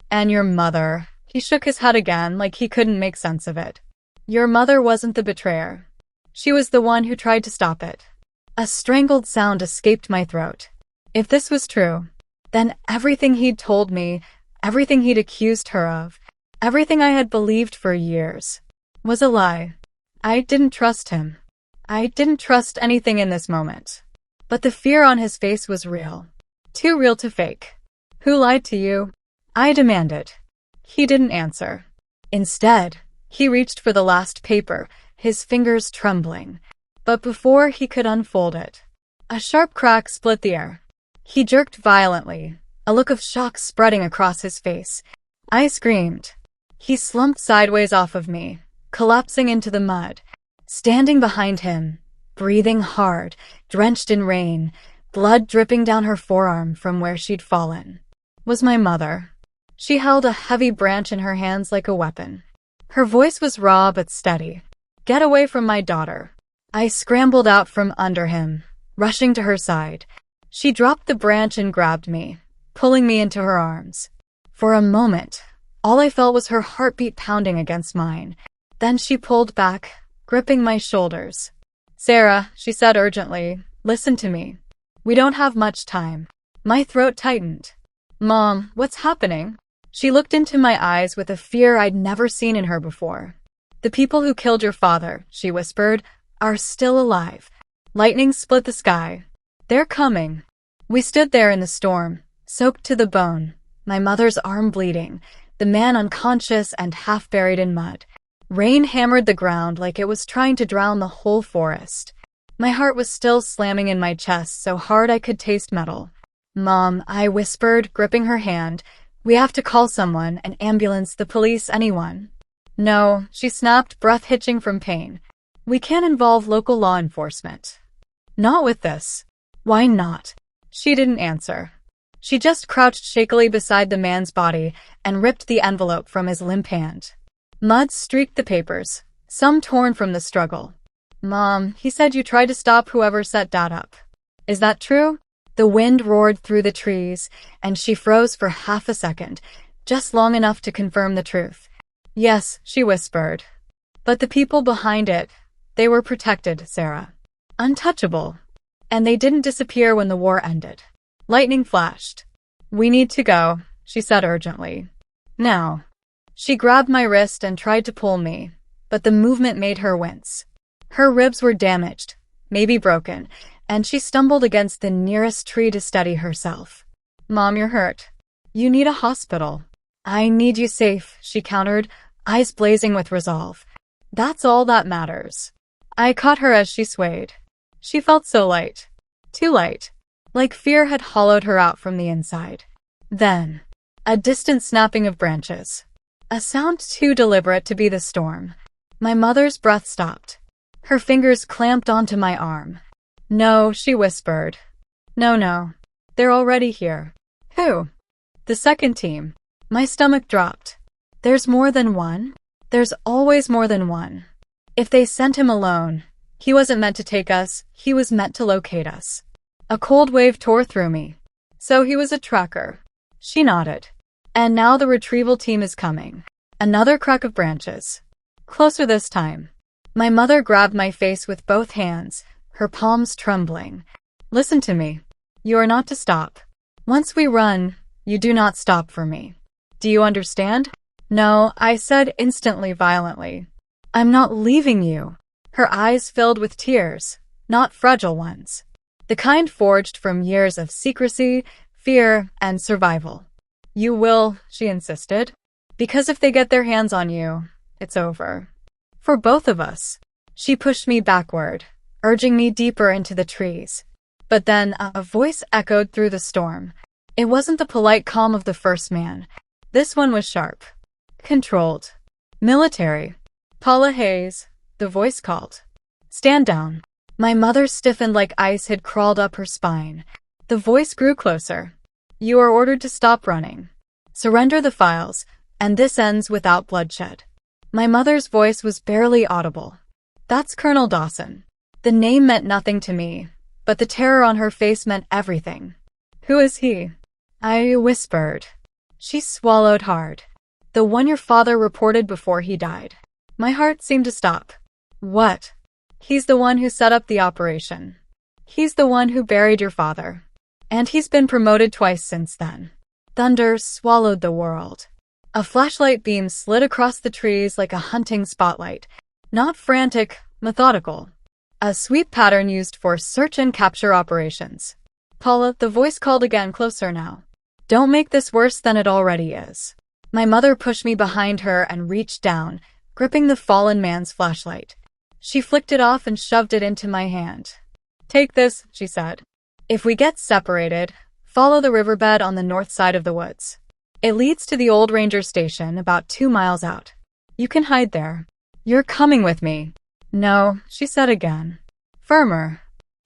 And your mother, he shook his head again like he couldn't make sense of it. Your mother wasn't the betrayer. She was the one who tried to stop it. A strangled sound escaped my throat. If this was true, then everything he'd told me, everything he'd accused her of, everything I had believed for years, was a lie. I didn't trust him. I didn't trust anything in this moment. But the fear on his face was real. Too real to fake. Who lied to you? I demanded. He didn't answer. Instead, he reached for the last paper, his fingers trembling. But before he could unfold it, a sharp crack split the air. He jerked violently, a look of shock spreading across his face. I screamed. He slumped sideways off of me, collapsing into the mud. Standing behind him, breathing hard, drenched in rain, blood dripping down her forearm from where she'd fallen, was my mother. She held a heavy branch in her hands like a weapon. Her voice was raw but steady. Get away from my daughter. I scrambled out from under him, rushing to her side. She dropped the branch and grabbed me, pulling me into her arms. For a moment, all I felt was her heartbeat pounding against mine. Then she pulled back, gripping my shoulders. Sarah, she said urgently, listen to me. We don't have much time. My throat tightened. Mom, what's happening? She looked into my eyes with a fear I'd never seen in her before. The people who killed your father, she whispered, are still alive. Lightning split the sky. They're coming. We stood there in the storm, soaked to the bone, my mother's arm bleeding, the man unconscious and half buried in mud. Rain hammered the ground like it was trying to drown the whole forest. My heart was still slamming in my chest so hard I could taste metal. Mom, I whispered, gripping her hand, we have to call someone, an ambulance, the police, anyone. No, she snapped, breath hitching from pain. We can't involve local law enforcement. Not with this. Why not? She didn't answer. She just crouched shakily beside the man's body and ripped the envelope from his limp hand. Mud streaked the papers, some torn from the struggle. Mom, he said you tried to stop whoever set Dad up. Is that true? The wind roared through the trees, and she froze for half a second, just long enough to confirm the truth. Yes, she whispered. But the people behind it, they were protected, Sarah. Untouchable. And they didn't disappear when the war ended. Lightning flashed. We need to go, she said urgently. Now. She grabbed my wrist and tried to pull me, but the movement made her wince. Her ribs were damaged, maybe broken, and she stumbled against the nearest tree to steady herself. Mom, you're hurt. You need a hospital. I need you safe, she countered, eyes blazing with resolve. That's all that matters. I caught her as she swayed. She felt so light. Too light. Like fear had hollowed her out from the inside. Then, a distant snapping of branches. A sound too deliberate to be the storm. My mother's breath stopped. Her fingers clamped onto my arm. No, she whispered. No. They're already here. Who? The second team. My stomach dropped. There's more than one? There's always more than one. If they sent him alone, he wasn't meant to take us, he was meant to locate us. A cold wave tore through me. So he was a tracker. She nodded. And now the retrieval team is coming. Another crack of branches. Closer this time. My mother grabbed my face with both hands, her palms trembling. Listen to me. You are not to stop. Once we run, you do not stop for me. Do you understand? No, I said instantly, violently. I'm not leaving you. Her eyes filled with tears, not fragile ones. The kind forged from years of secrecy, fear, and survival. You will, she insisted. Because if they get their hands on you, it's over. For both of us. She pushed me backward, urging me deeper into the trees. But then a voice echoed through the storm. It wasn't the polite calm of the first man. This one was sharp. Controlled. Military. Paula Hayes, the voice called. Stand down. My mother stiffened like ice had crawled up her spine. The voice grew closer. You are ordered to stop running. Surrender the files, and this ends without bloodshed. My mother's voice was barely audible. That's Colonel Dawson. The name meant nothing to me, but the terror on her face meant everything. Who is he? I whispered. She swallowed hard. The one your father reported before he died. My heart seemed to stop. What? He's the one who set up the operation. He's the one who buried your father. And he's been promoted twice since then. Thunder swallowed the world. A flashlight beam slid across the trees like a hunting spotlight. Not frantic, methodical. A sweep pattern used for search and capture operations. Paula, the voice called again, closer now. Don't make this worse than it already is. My mother pushed me behind her and reached down, gripping the fallen man's flashlight. She flicked it off and shoved it into my hand. Take this, she said. If we get separated, follow the riverbed on the north side of the woods. It leads to the old ranger station about 2 miles out. You can hide there. You're coming with me. No, she said again. Firmer.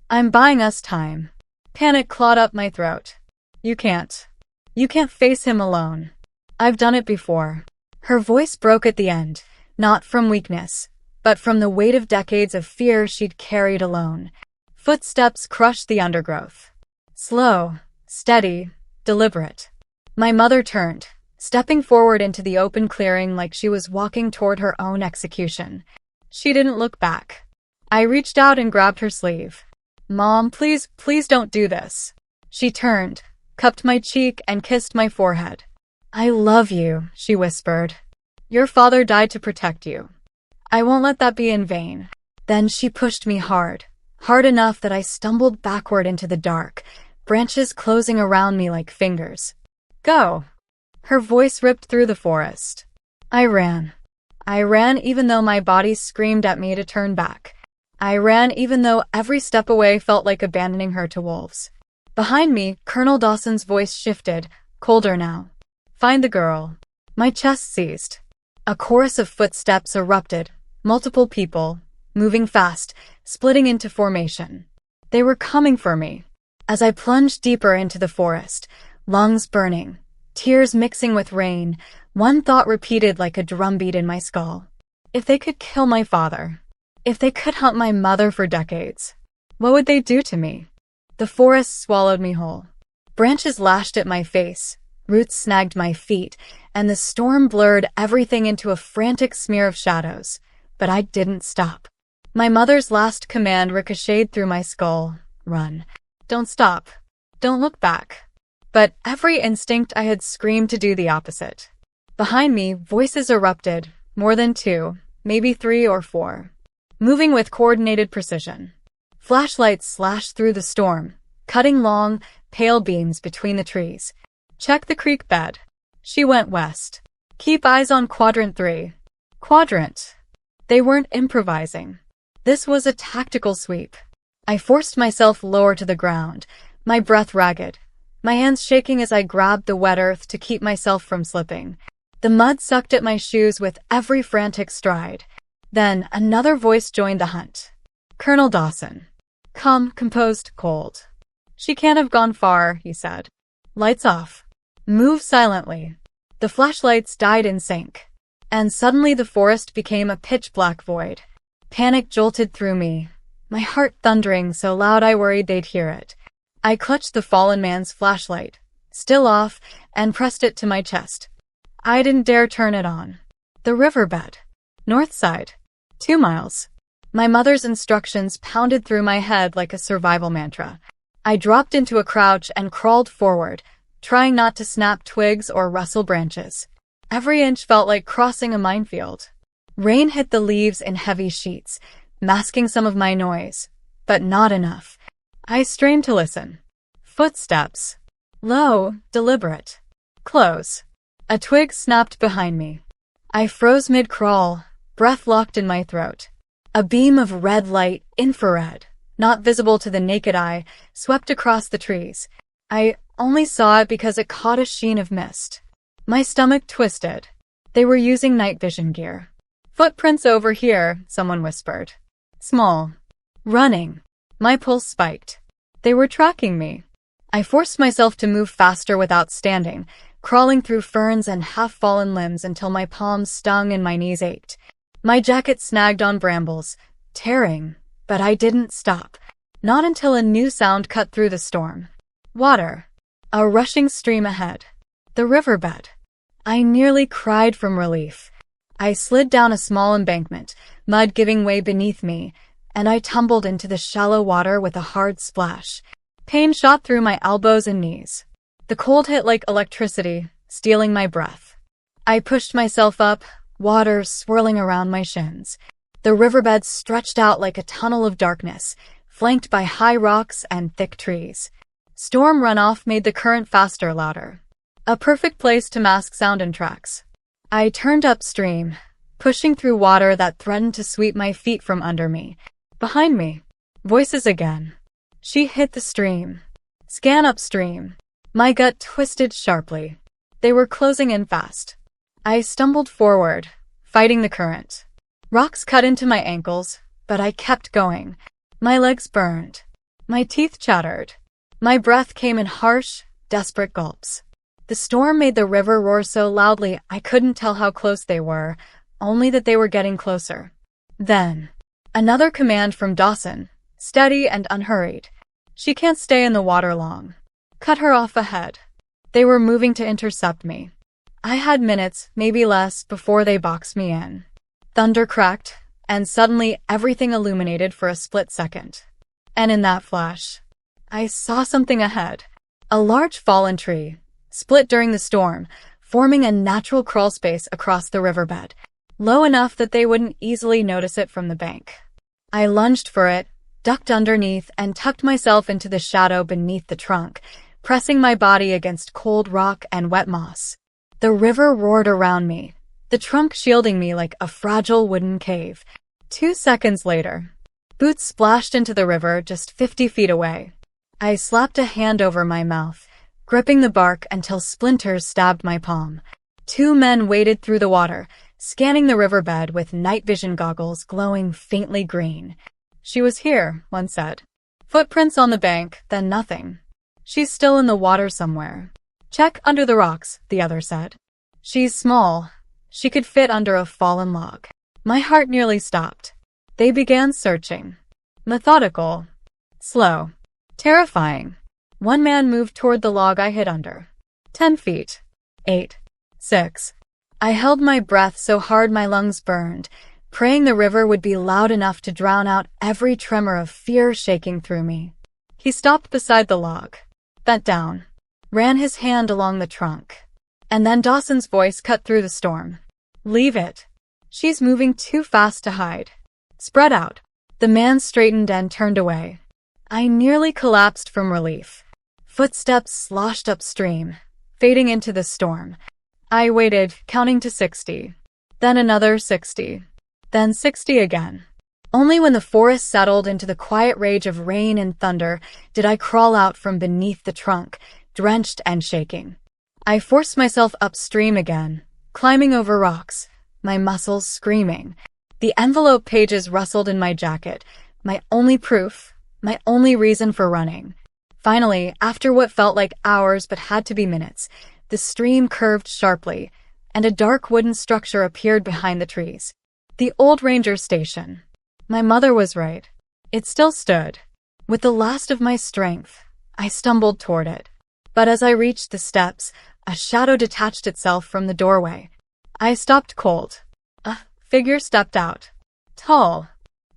I'm buying us time. Panic clawed up my throat. You can't. You can't face him alone. I've done it before. Her voice broke at the end, not from weakness, but from the weight of decades of fear she'd carried alone. Footsteps crushed the undergrowth. Slow, steady, deliberate. My mother turned, stepping forward into the open clearing like she was walking toward her own execution. She didn't look back. I reached out and grabbed her sleeve. Mom, please don't do this. She turned, cupped my cheek, and kissed my forehead. I love you, she whispered. Your father died to protect you. I won't let that be in vain. Then she pushed me hard enough that I stumbled backward into the dark, branches closing around me like fingers. Go. Her voice ripped through the forest. I ran. I ran even though my body screamed at me to turn back. I ran even though every step away felt like abandoning her to wolves. Behind me, Colonel Dawson's voice shifted, colder now. Find the girl. My chest seized. A chorus of footsteps erupted, multiple people, moving fast, splitting into formation. They were coming for me. As I plunged deeper into the forest, lungs burning, tears mixing with rain, one thought repeated like a drumbeat in my skull. If they could kill my father, if they could hunt my mother for decades, what would they do to me? The forest swallowed me whole. Branches lashed at my face, roots snagged my feet, and the storm blurred everything into a frantic smear of shadows. But I didn't stop. My mother's last command ricocheted through my skull. Run. Don't stop. Don't look back. But every instinct I had screamed to do the opposite. Behind me, voices erupted, more than 2, maybe 3 or 4, moving with coordinated precision. Flashlights slashed through the storm, cutting long, pale beams between the trees. Check the creek bed. She went west. Keep eyes on Quadrant 3. Quadrant. They weren't improvising. This was a tactical sweep. I forced myself lower to the ground, my breath ragged, my hands shaking as I grabbed the wet earth to keep myself from slipping. The mud sucked at my shoes with every frantic stride. Then another voice joined the hunt. Colonel Dawson. Calm, composed, cold. She can't have gone far, he said. Lights off. Move silently. The flashlights died in sync. And suddenly the forest became a pitch-black void. Panic jolted through me, my heart thundering so loud I worried they'd hear it. I clutched the fallen man's flashlight, still off, and pressed it to my chest. I didn't dare turn it on. The riverbed. North side. 2 miles. My mother's instructions pounded through my head like a survival mantra. I dropped into a crouch and crawled forward, trying not to snap twigs or rustle branches. Every inch felt like crossing a minefield. Rain hit the leaves in heavy sheets, masking some of my noise, but not enough. I strained to listen. Footsteps. Low, deliberate. Close. A twig snapped behind me. I froze mid-crawl, breath locked in my throat. A beam of red light, infrared, not visible to the naked eye, swept across the trees. I only saw it because it caught a sheen of mist. My stomach twisted. They were using night vision gear. Footprints over here, someone whispered. Small. Running. My pulse spiked. They were tracking me. I forced myself to move faster without standing, crawling through ferns and half-fallen limbs until my palms stung and my knees ached. My jacket snagged on brambles, tearing, but I didn't stop. Not until a new sound cut through the storm. Water. A rushing stream ahead. The riverbed. I nearly cried from relief. I slid down a small embankment, mud giving way beneath me, and I tumbled into the shallow water with a hard splash. Pain shot through my elbows and knees. The cold hit like electricity, stealing my breath. I pushed myself up, water swirling around my shins. The riverbed stretched out like a tunnel of darkness, flanked by high rocks and thick trees. Storm runoff made the current faster, louder. A perfect place to mask sound and tracks. I turned upstream, pushing through water that threatened to sweep my feet from under me. Behind me. Voices again. She hit the stream. Scan upstream. My gut twisted sharply. They were closing in fast. I stumbled forward, fighting the current. Rocks cut into my ankles, but I kept going. My legs burned. My teeth chattered. My breath came in harsh, desperate gulps. The storm made the river roar so loudly I couldn't tell how close they were, only that they were getting closer. Then, another command from Dawson, steady and unhurried. She can't stay in the water long. Cut her off ahead. They were moving to intercept me. I had minutes, maybe less, before they boxed me in. Thunder cracked, and suddenly everything illuminated for a split second. And in that flash, I saw something ahead. A large fallen tree, split during the storm, forming a natural crawl space across the riverbed, low enough that they wouldn't easily notice it from the bank. I lunged for it, ducked underneath, and tucked myself into the shadow beneath the trunk, pressing my body against cold rock and wet moss. The river roared around me, the trunk shielding me like a fragile wooden cave. 2 seconds later, boots splashed into the river just 50 feet away. I slapped a hand over my mouth, gripping the bark until splinters stabbed my palm. 2 men waded through the water, scanning the riverbed with night vision goggles glowing faintly green. She was here, one said. Footprints on the bank, then nothing. She's still in the water somewhere. Check under the rocks, the other said. She's small. She could fit under a fallen log. My heart nearly stopped. They began searching. Methodical. Slow. Terrifying. 1 man moved toward the log I hid under. 10 feet. 8. 6. I held my breath so hard my lungs burned, praying the river would be loud enough to drown out every tremor of fear shaking through me. He stopped beside the log, bent down, ran his hand along the trunk. And then Dawson's voice cut through the storm. Leave it. She's moving too fast to hide. Spread out. The man straightened and turned away. I nearly collapsed from relief. Footsteps sloshed upstream, fading into the storm. I waited, counting to 60. Then another 60. Then 60 again. Only when the forest settled into the quiet rage of rain and thunder did I crawl out from beneath the trunk, drenched and shaking. I forced myself upstream again, climbing over rocks, my muscles screaming. The envelope pages rustled in my jacket, my only proof, my only reason for running. Finally, after what felt like hours but had to be minutes, the stream curved sharply, and a dark wooden structure appeared behind the trees. The old ranger station. My mother was right. It still stood. With the last of my strength, I stumbled toward it. But as I reached the steps, a shadow detached itself from the doorway. I stopped cold. A figure stepped out. Tall.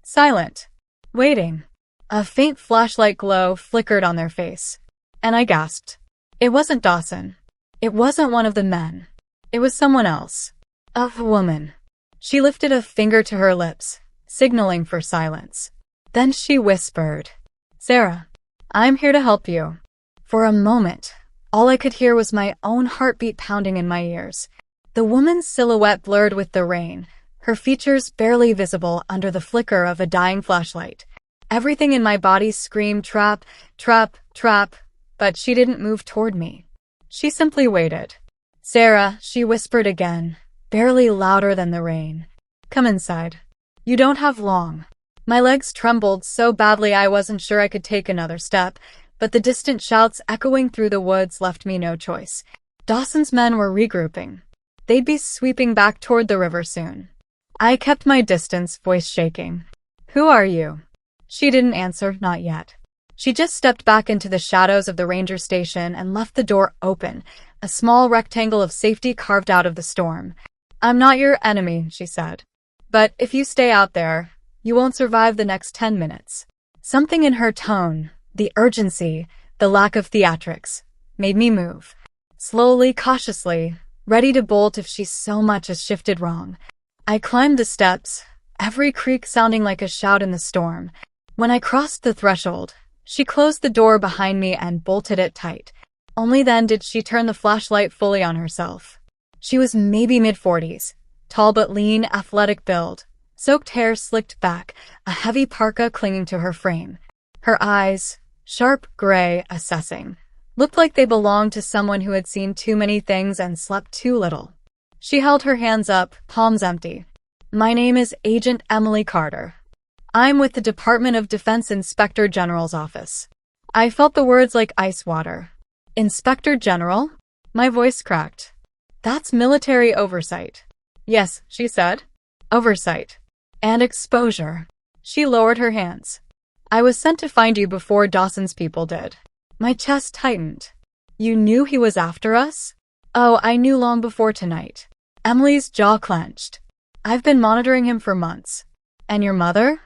Silent. Waiting. A faint flashlight glow flickered on their face. And I gasped. It wasn't Dawson. It wasn't one of the men. It was someone else. A woman. She lifted a finger to her lips, signaling for silence. Then she whispered, "Sarah, I'm here to help you." For a moment, all I could hear was my own heartbeat pounding in my ears. The woman's silhouette blurred with the rain, her features barely visible under the flicker of a dying flashlight. Everything in my body screamed trap, trap, trap, but she didn't move toward me. She simply waited. "Sarah," she whispered again, barely louder than the rain. "Come inside. You don't have long." My legs trembled so badly I wasn't sure I could take another step, but the distant shouts echoing through the woods left me no choice. Dawson's men were regrouping. They'd be sweeping back toward the river soon. I kept my distance, voice shaking. "Who are you?" She didn't answer, not yet. She just stepped back into the shadows of the ranger station and left the door open, a small rectangle of safety carved out of the storm. "I'm not your enemy," she said. "But if you stay out there, you won't survive the next 10 minutes. Something in her tone, the urgency, the lack of theatrics, made me move. Slowly, cautiously, ready to bolt if she so much as shifted wrong. I climbed the steps, every creak sounding like a shout in the storm. When I crossed the threshold, she closed the door behind me and bolted it tight. Only then did she turn the flashlight fully on herself. She was maybe mid-40s, tall but lean, athletic build, soaked hair slicked back, a heavy parka clinging to her frame. Her eyes, sharp gray, assessing, looked like they belonged to someone who had seen too many things and slept too little. She held her hands up, palms empty. "My name is Agent Emily Carter. I'm with the Department of Defense Inspector General's office." I felt the words like ice water. "Inspector General?" My voice cracked. "That's military oversight." "Yes," she said. "Oversight. And exposure." She lowered her hands. "I was sent to find you before Dawson's people did." My chest tightened. "You knew he was after us?" "Oh, I knew long before tonight." Emily's jaw clenched. "I've been monitoring him for months." "And your mother?"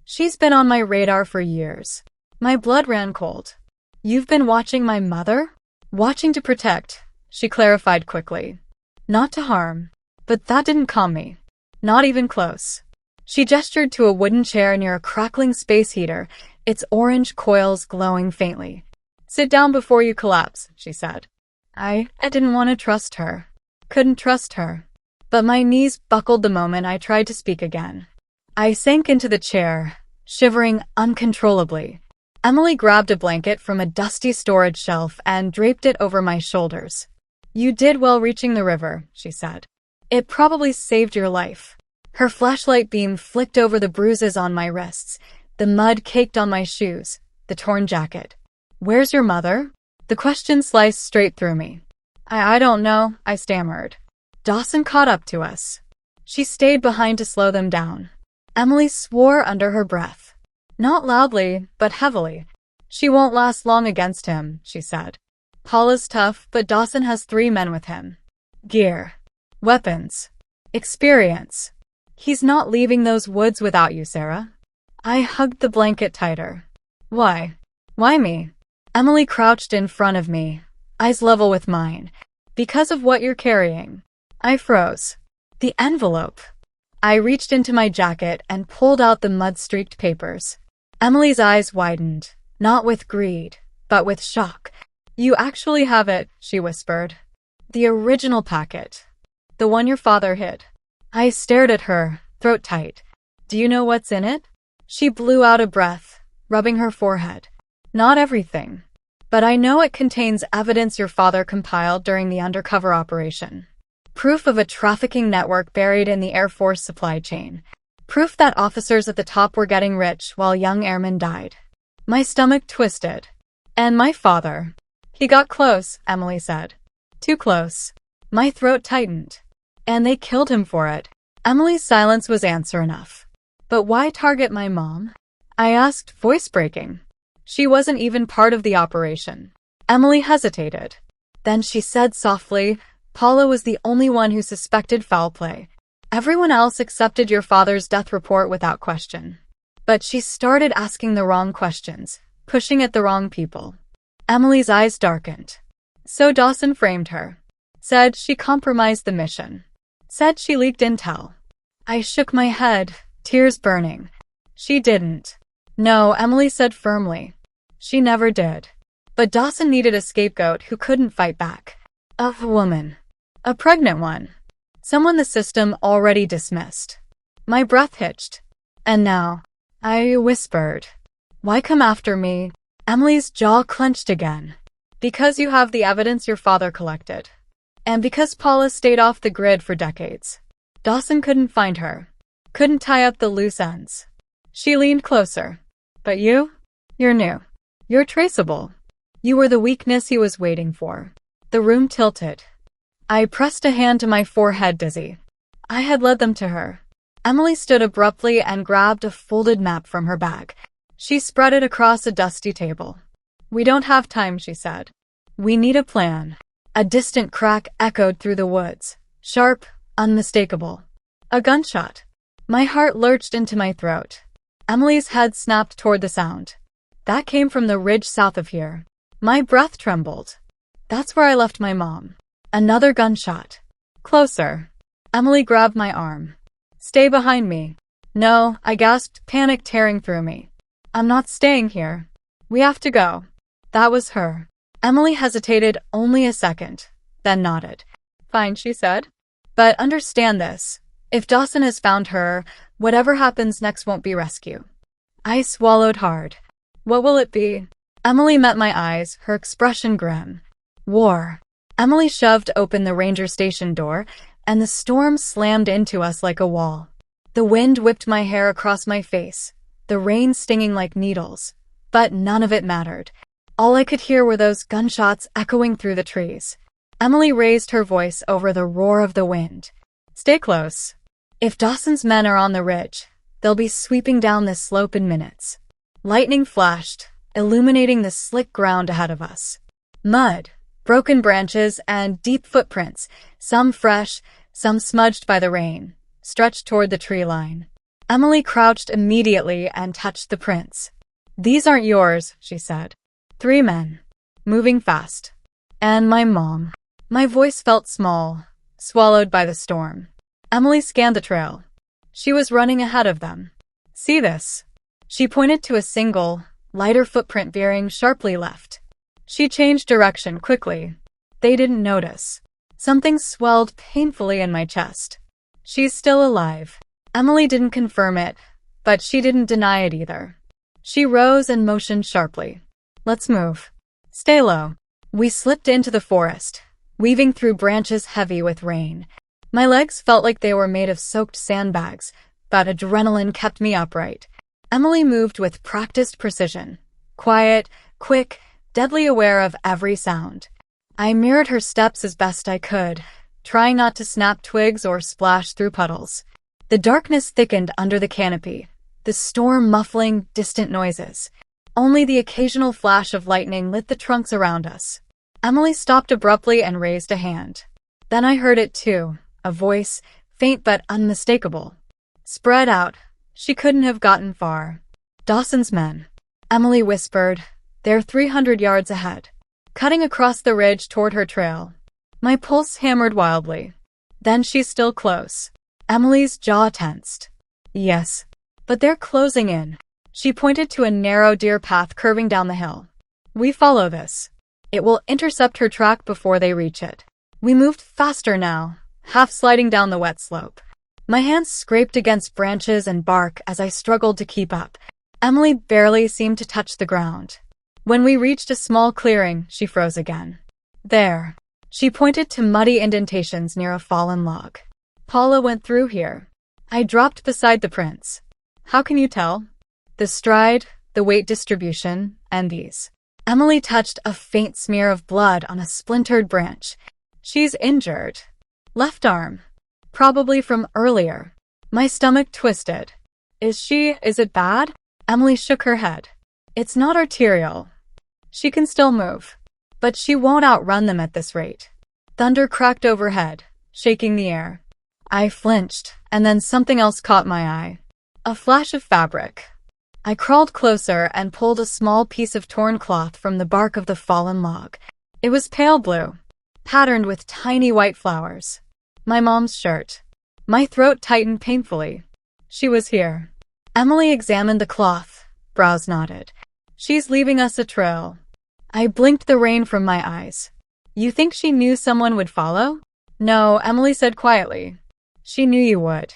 "She's been on my radar for years." My blood ran cold. "You've been watching my mother?" "Watching to protect," she clarified quickly. "Not to harm." But that didn't calm me. Not even close. She gestured to a wooden chair near a crackling space heater, its orange coils glowing faintly. "Sit down before you collapse," she said. I didn't want to trust her. Couldn't trust her. But my knees buckled the moment I tried to speak again. I sank into the chair, shivering uncontrollably. Emily grabbed a blanket from a dusty storage shelf and draped it over my shoulders. "You did well reaching the river," she said. "It probably saved your life." Her flashlight beam flicked over the bruises on my wrists, the mud caked on my shoes, the torn jacket. "Where's your mother?" The question sliced straight through me. I don't know," I stammered. "Dawson caught up to us." She stayed behind to slow them down. Emily swore under her breath. Not loudly, but heavily. "She won't last long against him," she said. "Paul is tough, but Dawson has 3 men with him. Gear. Weapons. Experience. He's not leaving those woods without you, Sarah." I hugged the blanket tighter. "Why? Why me?" Emily crouched in front of me, eyes level with mine. "Because of what you're carrying." I froze. The envelope. I reached into my jacket and pulled out the mud-streaked papers. Emily's eyes widened, not with greed, but with shock. "You actually have it," she whispered. "The original packet. The one your father hid." I stared at her, throat tight. "Do you know what's in it?" She blew out a breath, rubbing her forehead. "Not everything. But I know it contains evidence your father compiled during the undercover operation. Proof of a trafficking network buried in the Air Force supply chain. Proof that officers at the top were getting rich while young airmen died." My stomach twisted. "And my father." "He got close," Emily said. "Too close." My throat tightened. "And they killed him for it." Emily's silence was answer enough. "But why target my mom?" I asked, voice breaking. She wasn't even part of the operation. Emily hesitated. Then she said softly, Paula was the only one who suspected foul play. Everyone else accepted your father's death report without question. But she started asking the wrong questions, pushing at the wrong people. Emily's eyes darkened. So Dawson framed her. Said she compromised the mission. Said she leaked intel. I shook my head, tears burning. She didn't. No, Emily said firmly. She never did. But Dawson needed a scapegoat who couldn't fight back. A woman. A pregnant one. Someone the system already dismissed. My breath hitched. And now, I whispered. Why come after me? Emily's jaw clenched again. Because you have the evidence your father collected. And because Paula stayed off the grid for decades. Dawson couldn't find her. Couldn't tie up the loose ends. She leaned closer. But you? You're new. You're traceable. You were the weakness he was waiting for. The room tilted. I pressed a hand to my forehead, dizzy. I had led them to her. Emily stood abruptly and grabbed a folded map from her bag. She spread it across a dusty table. We don't have time, she said. We need a plan. A distant crack echoed through the woods. Sharp, unmistakable. A gunshot. My heart lurched into my throat. Emily's head snapped toward the sound. That came from the ridge south of here. My breath trembled. That's where I left my mom. Another gunshot. Closer. Emily grabbed my arm. Stay behind me. No, I gasped, panic tearing through me. I'm not staying here. We have to go. That was her. Emily hesitated only a second, then nodded. Fine, she said. But understand this. If Dawson has found her, whatever happens next won't be rescue. I swallowed hard. What will it be? Emily met my eyes, her expression grim. War. Emily shoved open the ranger station door, and the storm slammed into us like a wall. The wind whipped my hair across my face, the rain stinging like needles. But none of it mattered. All I could hear were those gunshots echoing through the trees. Emily raised her voice over the roar of the wind. Stay close. If Dawson's men are on the ridge, they'll be sweeping down this slope in minutes. Lightning flashed, illuminating the slick ground ahead of us. Mud, broken branches, and deep footprints, some fresh, some smudged by the rain, stretched toward the tree line. Emily crouched immediately and touched the prints. These aren't yours, she said. 3 men. Moving fast. And my mom. My voice felt small, swallowed by the storm. Emily scanned the trail. She was running ahead of them. See this? She pointed to a single, lighter footprint veering sharply left. She changed direction quickly. They didn't notice. Something swelled painfully in my chest. She's still alive. Emily didn't confirm it, but she didn't deny it either. She rose and motioned sharply. Let's move. Stay low. We slipped into the forest, weaving through branches heavy with rain. My legs felt like they were made of soaked sandbags, but adrenaline kept me upright. Emily moved with practiced precision. Quiet, quick, deadly aware of every sound. I mirrored her steps as best I could, trying not to snap twigs or splash through puddles. The darkness thickened under the canopy, the storm muffling distant noises. Only the occasional flash of lightning lit the trunks around us. Emily stopped abruptly and raised a hand. Then I heard it too, a voice, faint but unmistakable. Spread out. She couldn't have gotten far. Dawson's men. Emily whispered. They're 300 yards ahead. Cutting across the ridge toward her trail. My pulse hammered wildly. Then she's still close. Emily's jaw tensed. Yes. But they're closing in. She pointed to a narrow deer path curving down the hill. We follow this. It will intercept her track before they reach it. We moved faster now, half sliding down the wet slope. My hands scraped against branches and bark as I struggled to keep up. Emily barely seemed to touch the ground. When we reached a small clearing, she froze again. There. She pointed to muddy indentations near a fallen log. Paula went through here. I dropped beside the prints. How can you tell? The stride, the weight distribution, and these. Emily touched a faint smear of blood on a splintered branch. She's injured. Left arm. Probably from earlier. My stomach twisted. Is it bad? Emily shook her head. It's not arterial. She can still move, but she won't outrun them at this rate. Thunder cracked overhead, shaking the air. I flinched, and then something else caught my eye. A flash of fabric. I crawled closer and pulled a small piece of torn cloth from the bark of the fallen log. It was pale blue, patterned with tiny white flowers. My mom's shirt. My throat tightened painfully. She was here. Emily examined the cloth, brows knotted. She's leaving us a trail. I blinked the rain from my eyes. You think she knew someone would follow? No, Emily said quietly. She knew you would.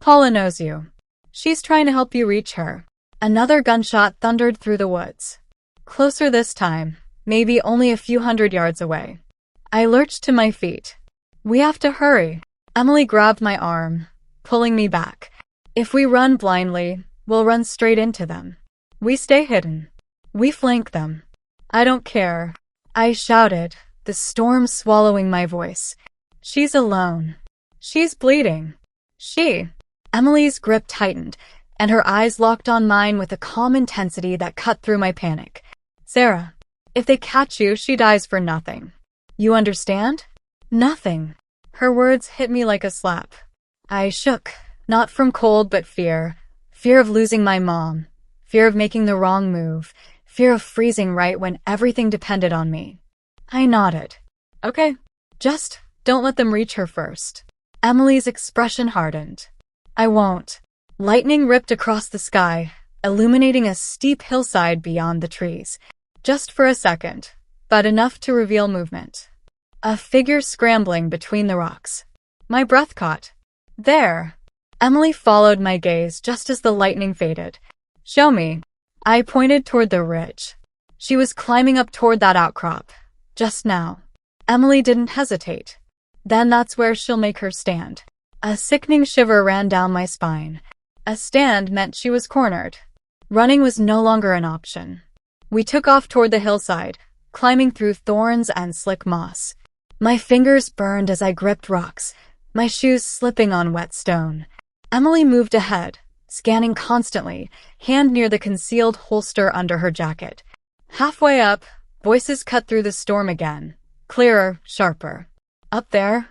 Paula knows you. She's trying to help you reach her. Another gunshot thundered through the woods. Closer this time, maybe only a few hundred yards away. I lurched to my feet. We have to hurry. Emily grabbed my arm, pulling me back. If we run blindly, we'll run straight into them. We stay hidden. We flank them. I don't care. I shouted, the storm swallowing my voice. She's alone. She's bleeding. Emily's grip tightened, and her eyes locked on mine with a calm intensity that cut through my panic. Sarah, if they catch you, she dies for nothing. You understand? Nothing. Her words hit me like a slap. I shook, not from cold but fear. Fear of losing my mom. Fear of making the wrong move. Fear of freezing right when everything depended on me. I nodded. Okay, just don't let them reach her first. Emily's expression hardened. I won't. Lightning ripped across the sky, illuminating a steep hillside beyond the trees. Just for a second, but enough to reveal movement. A figure scrambling between the rocks. My breath caught. There. Emily followed my gaze just as the lightning faded. Show me. I pointed toward the ridge. She was climbing up toward that outcrop. Just now. Emily didn't hesitate. Then that's where she'll make her stand. A sickening shiver ran down my spine. A stand meant she was cornered. Running was no longer an option. We took off toward the hillside, climbing through thorns and slick moss. My fingers burned as I gripped rocks, my shoes slipping on wet stone. Emily moved ahead, scanning constantly, hand near the concealed holster under her jacket. Halfway up, voices cut through the storm again, clearer, sharper. Up there,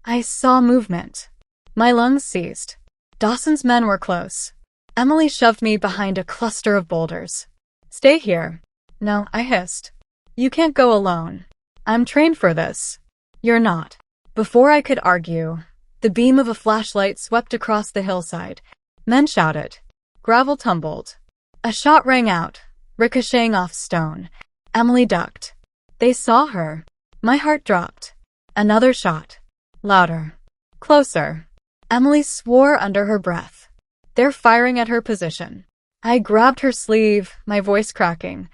I saw movement. My lungs seized. Dawson's men were close. Emily shoved me behind a cluster of boulders. Stay here. No, I hissed. You can't go alone. I'm trained for this. You're not. Before I could argue, the beam of a flashlight swept across the hillside. Men shouted. Gravel tumbled. A shot rang out, ricocheting off stone. Emily ducked. They saw her. My heart dropped. Another shot. Louder. Closer. Emily swore under her breath. They're firing at her position. I grabbed her sleeve, my voice cracking.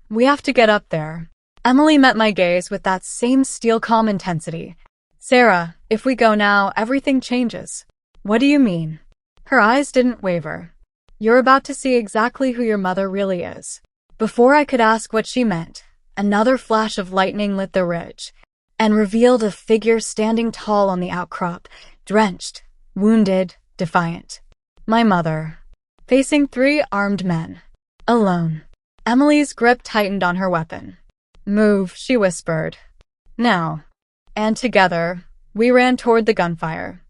We have to get up there. Emily met my gaze with that same steel-calm intensity. Sarah, if we go now, everything changes. What do you mean? Her eyes didn't waver. You're about to see exactly who your mother really is. Before I could ask what she meant, another flash of lightning lit the ridge and revealed a figure standing tall on the outcrop, drenched, wounded, defiant. My mother, facing 3 armed men. Alone. Emily's grip tightened on her weapon. Move, she whispered. Now. And together, we ran toward the gunfire.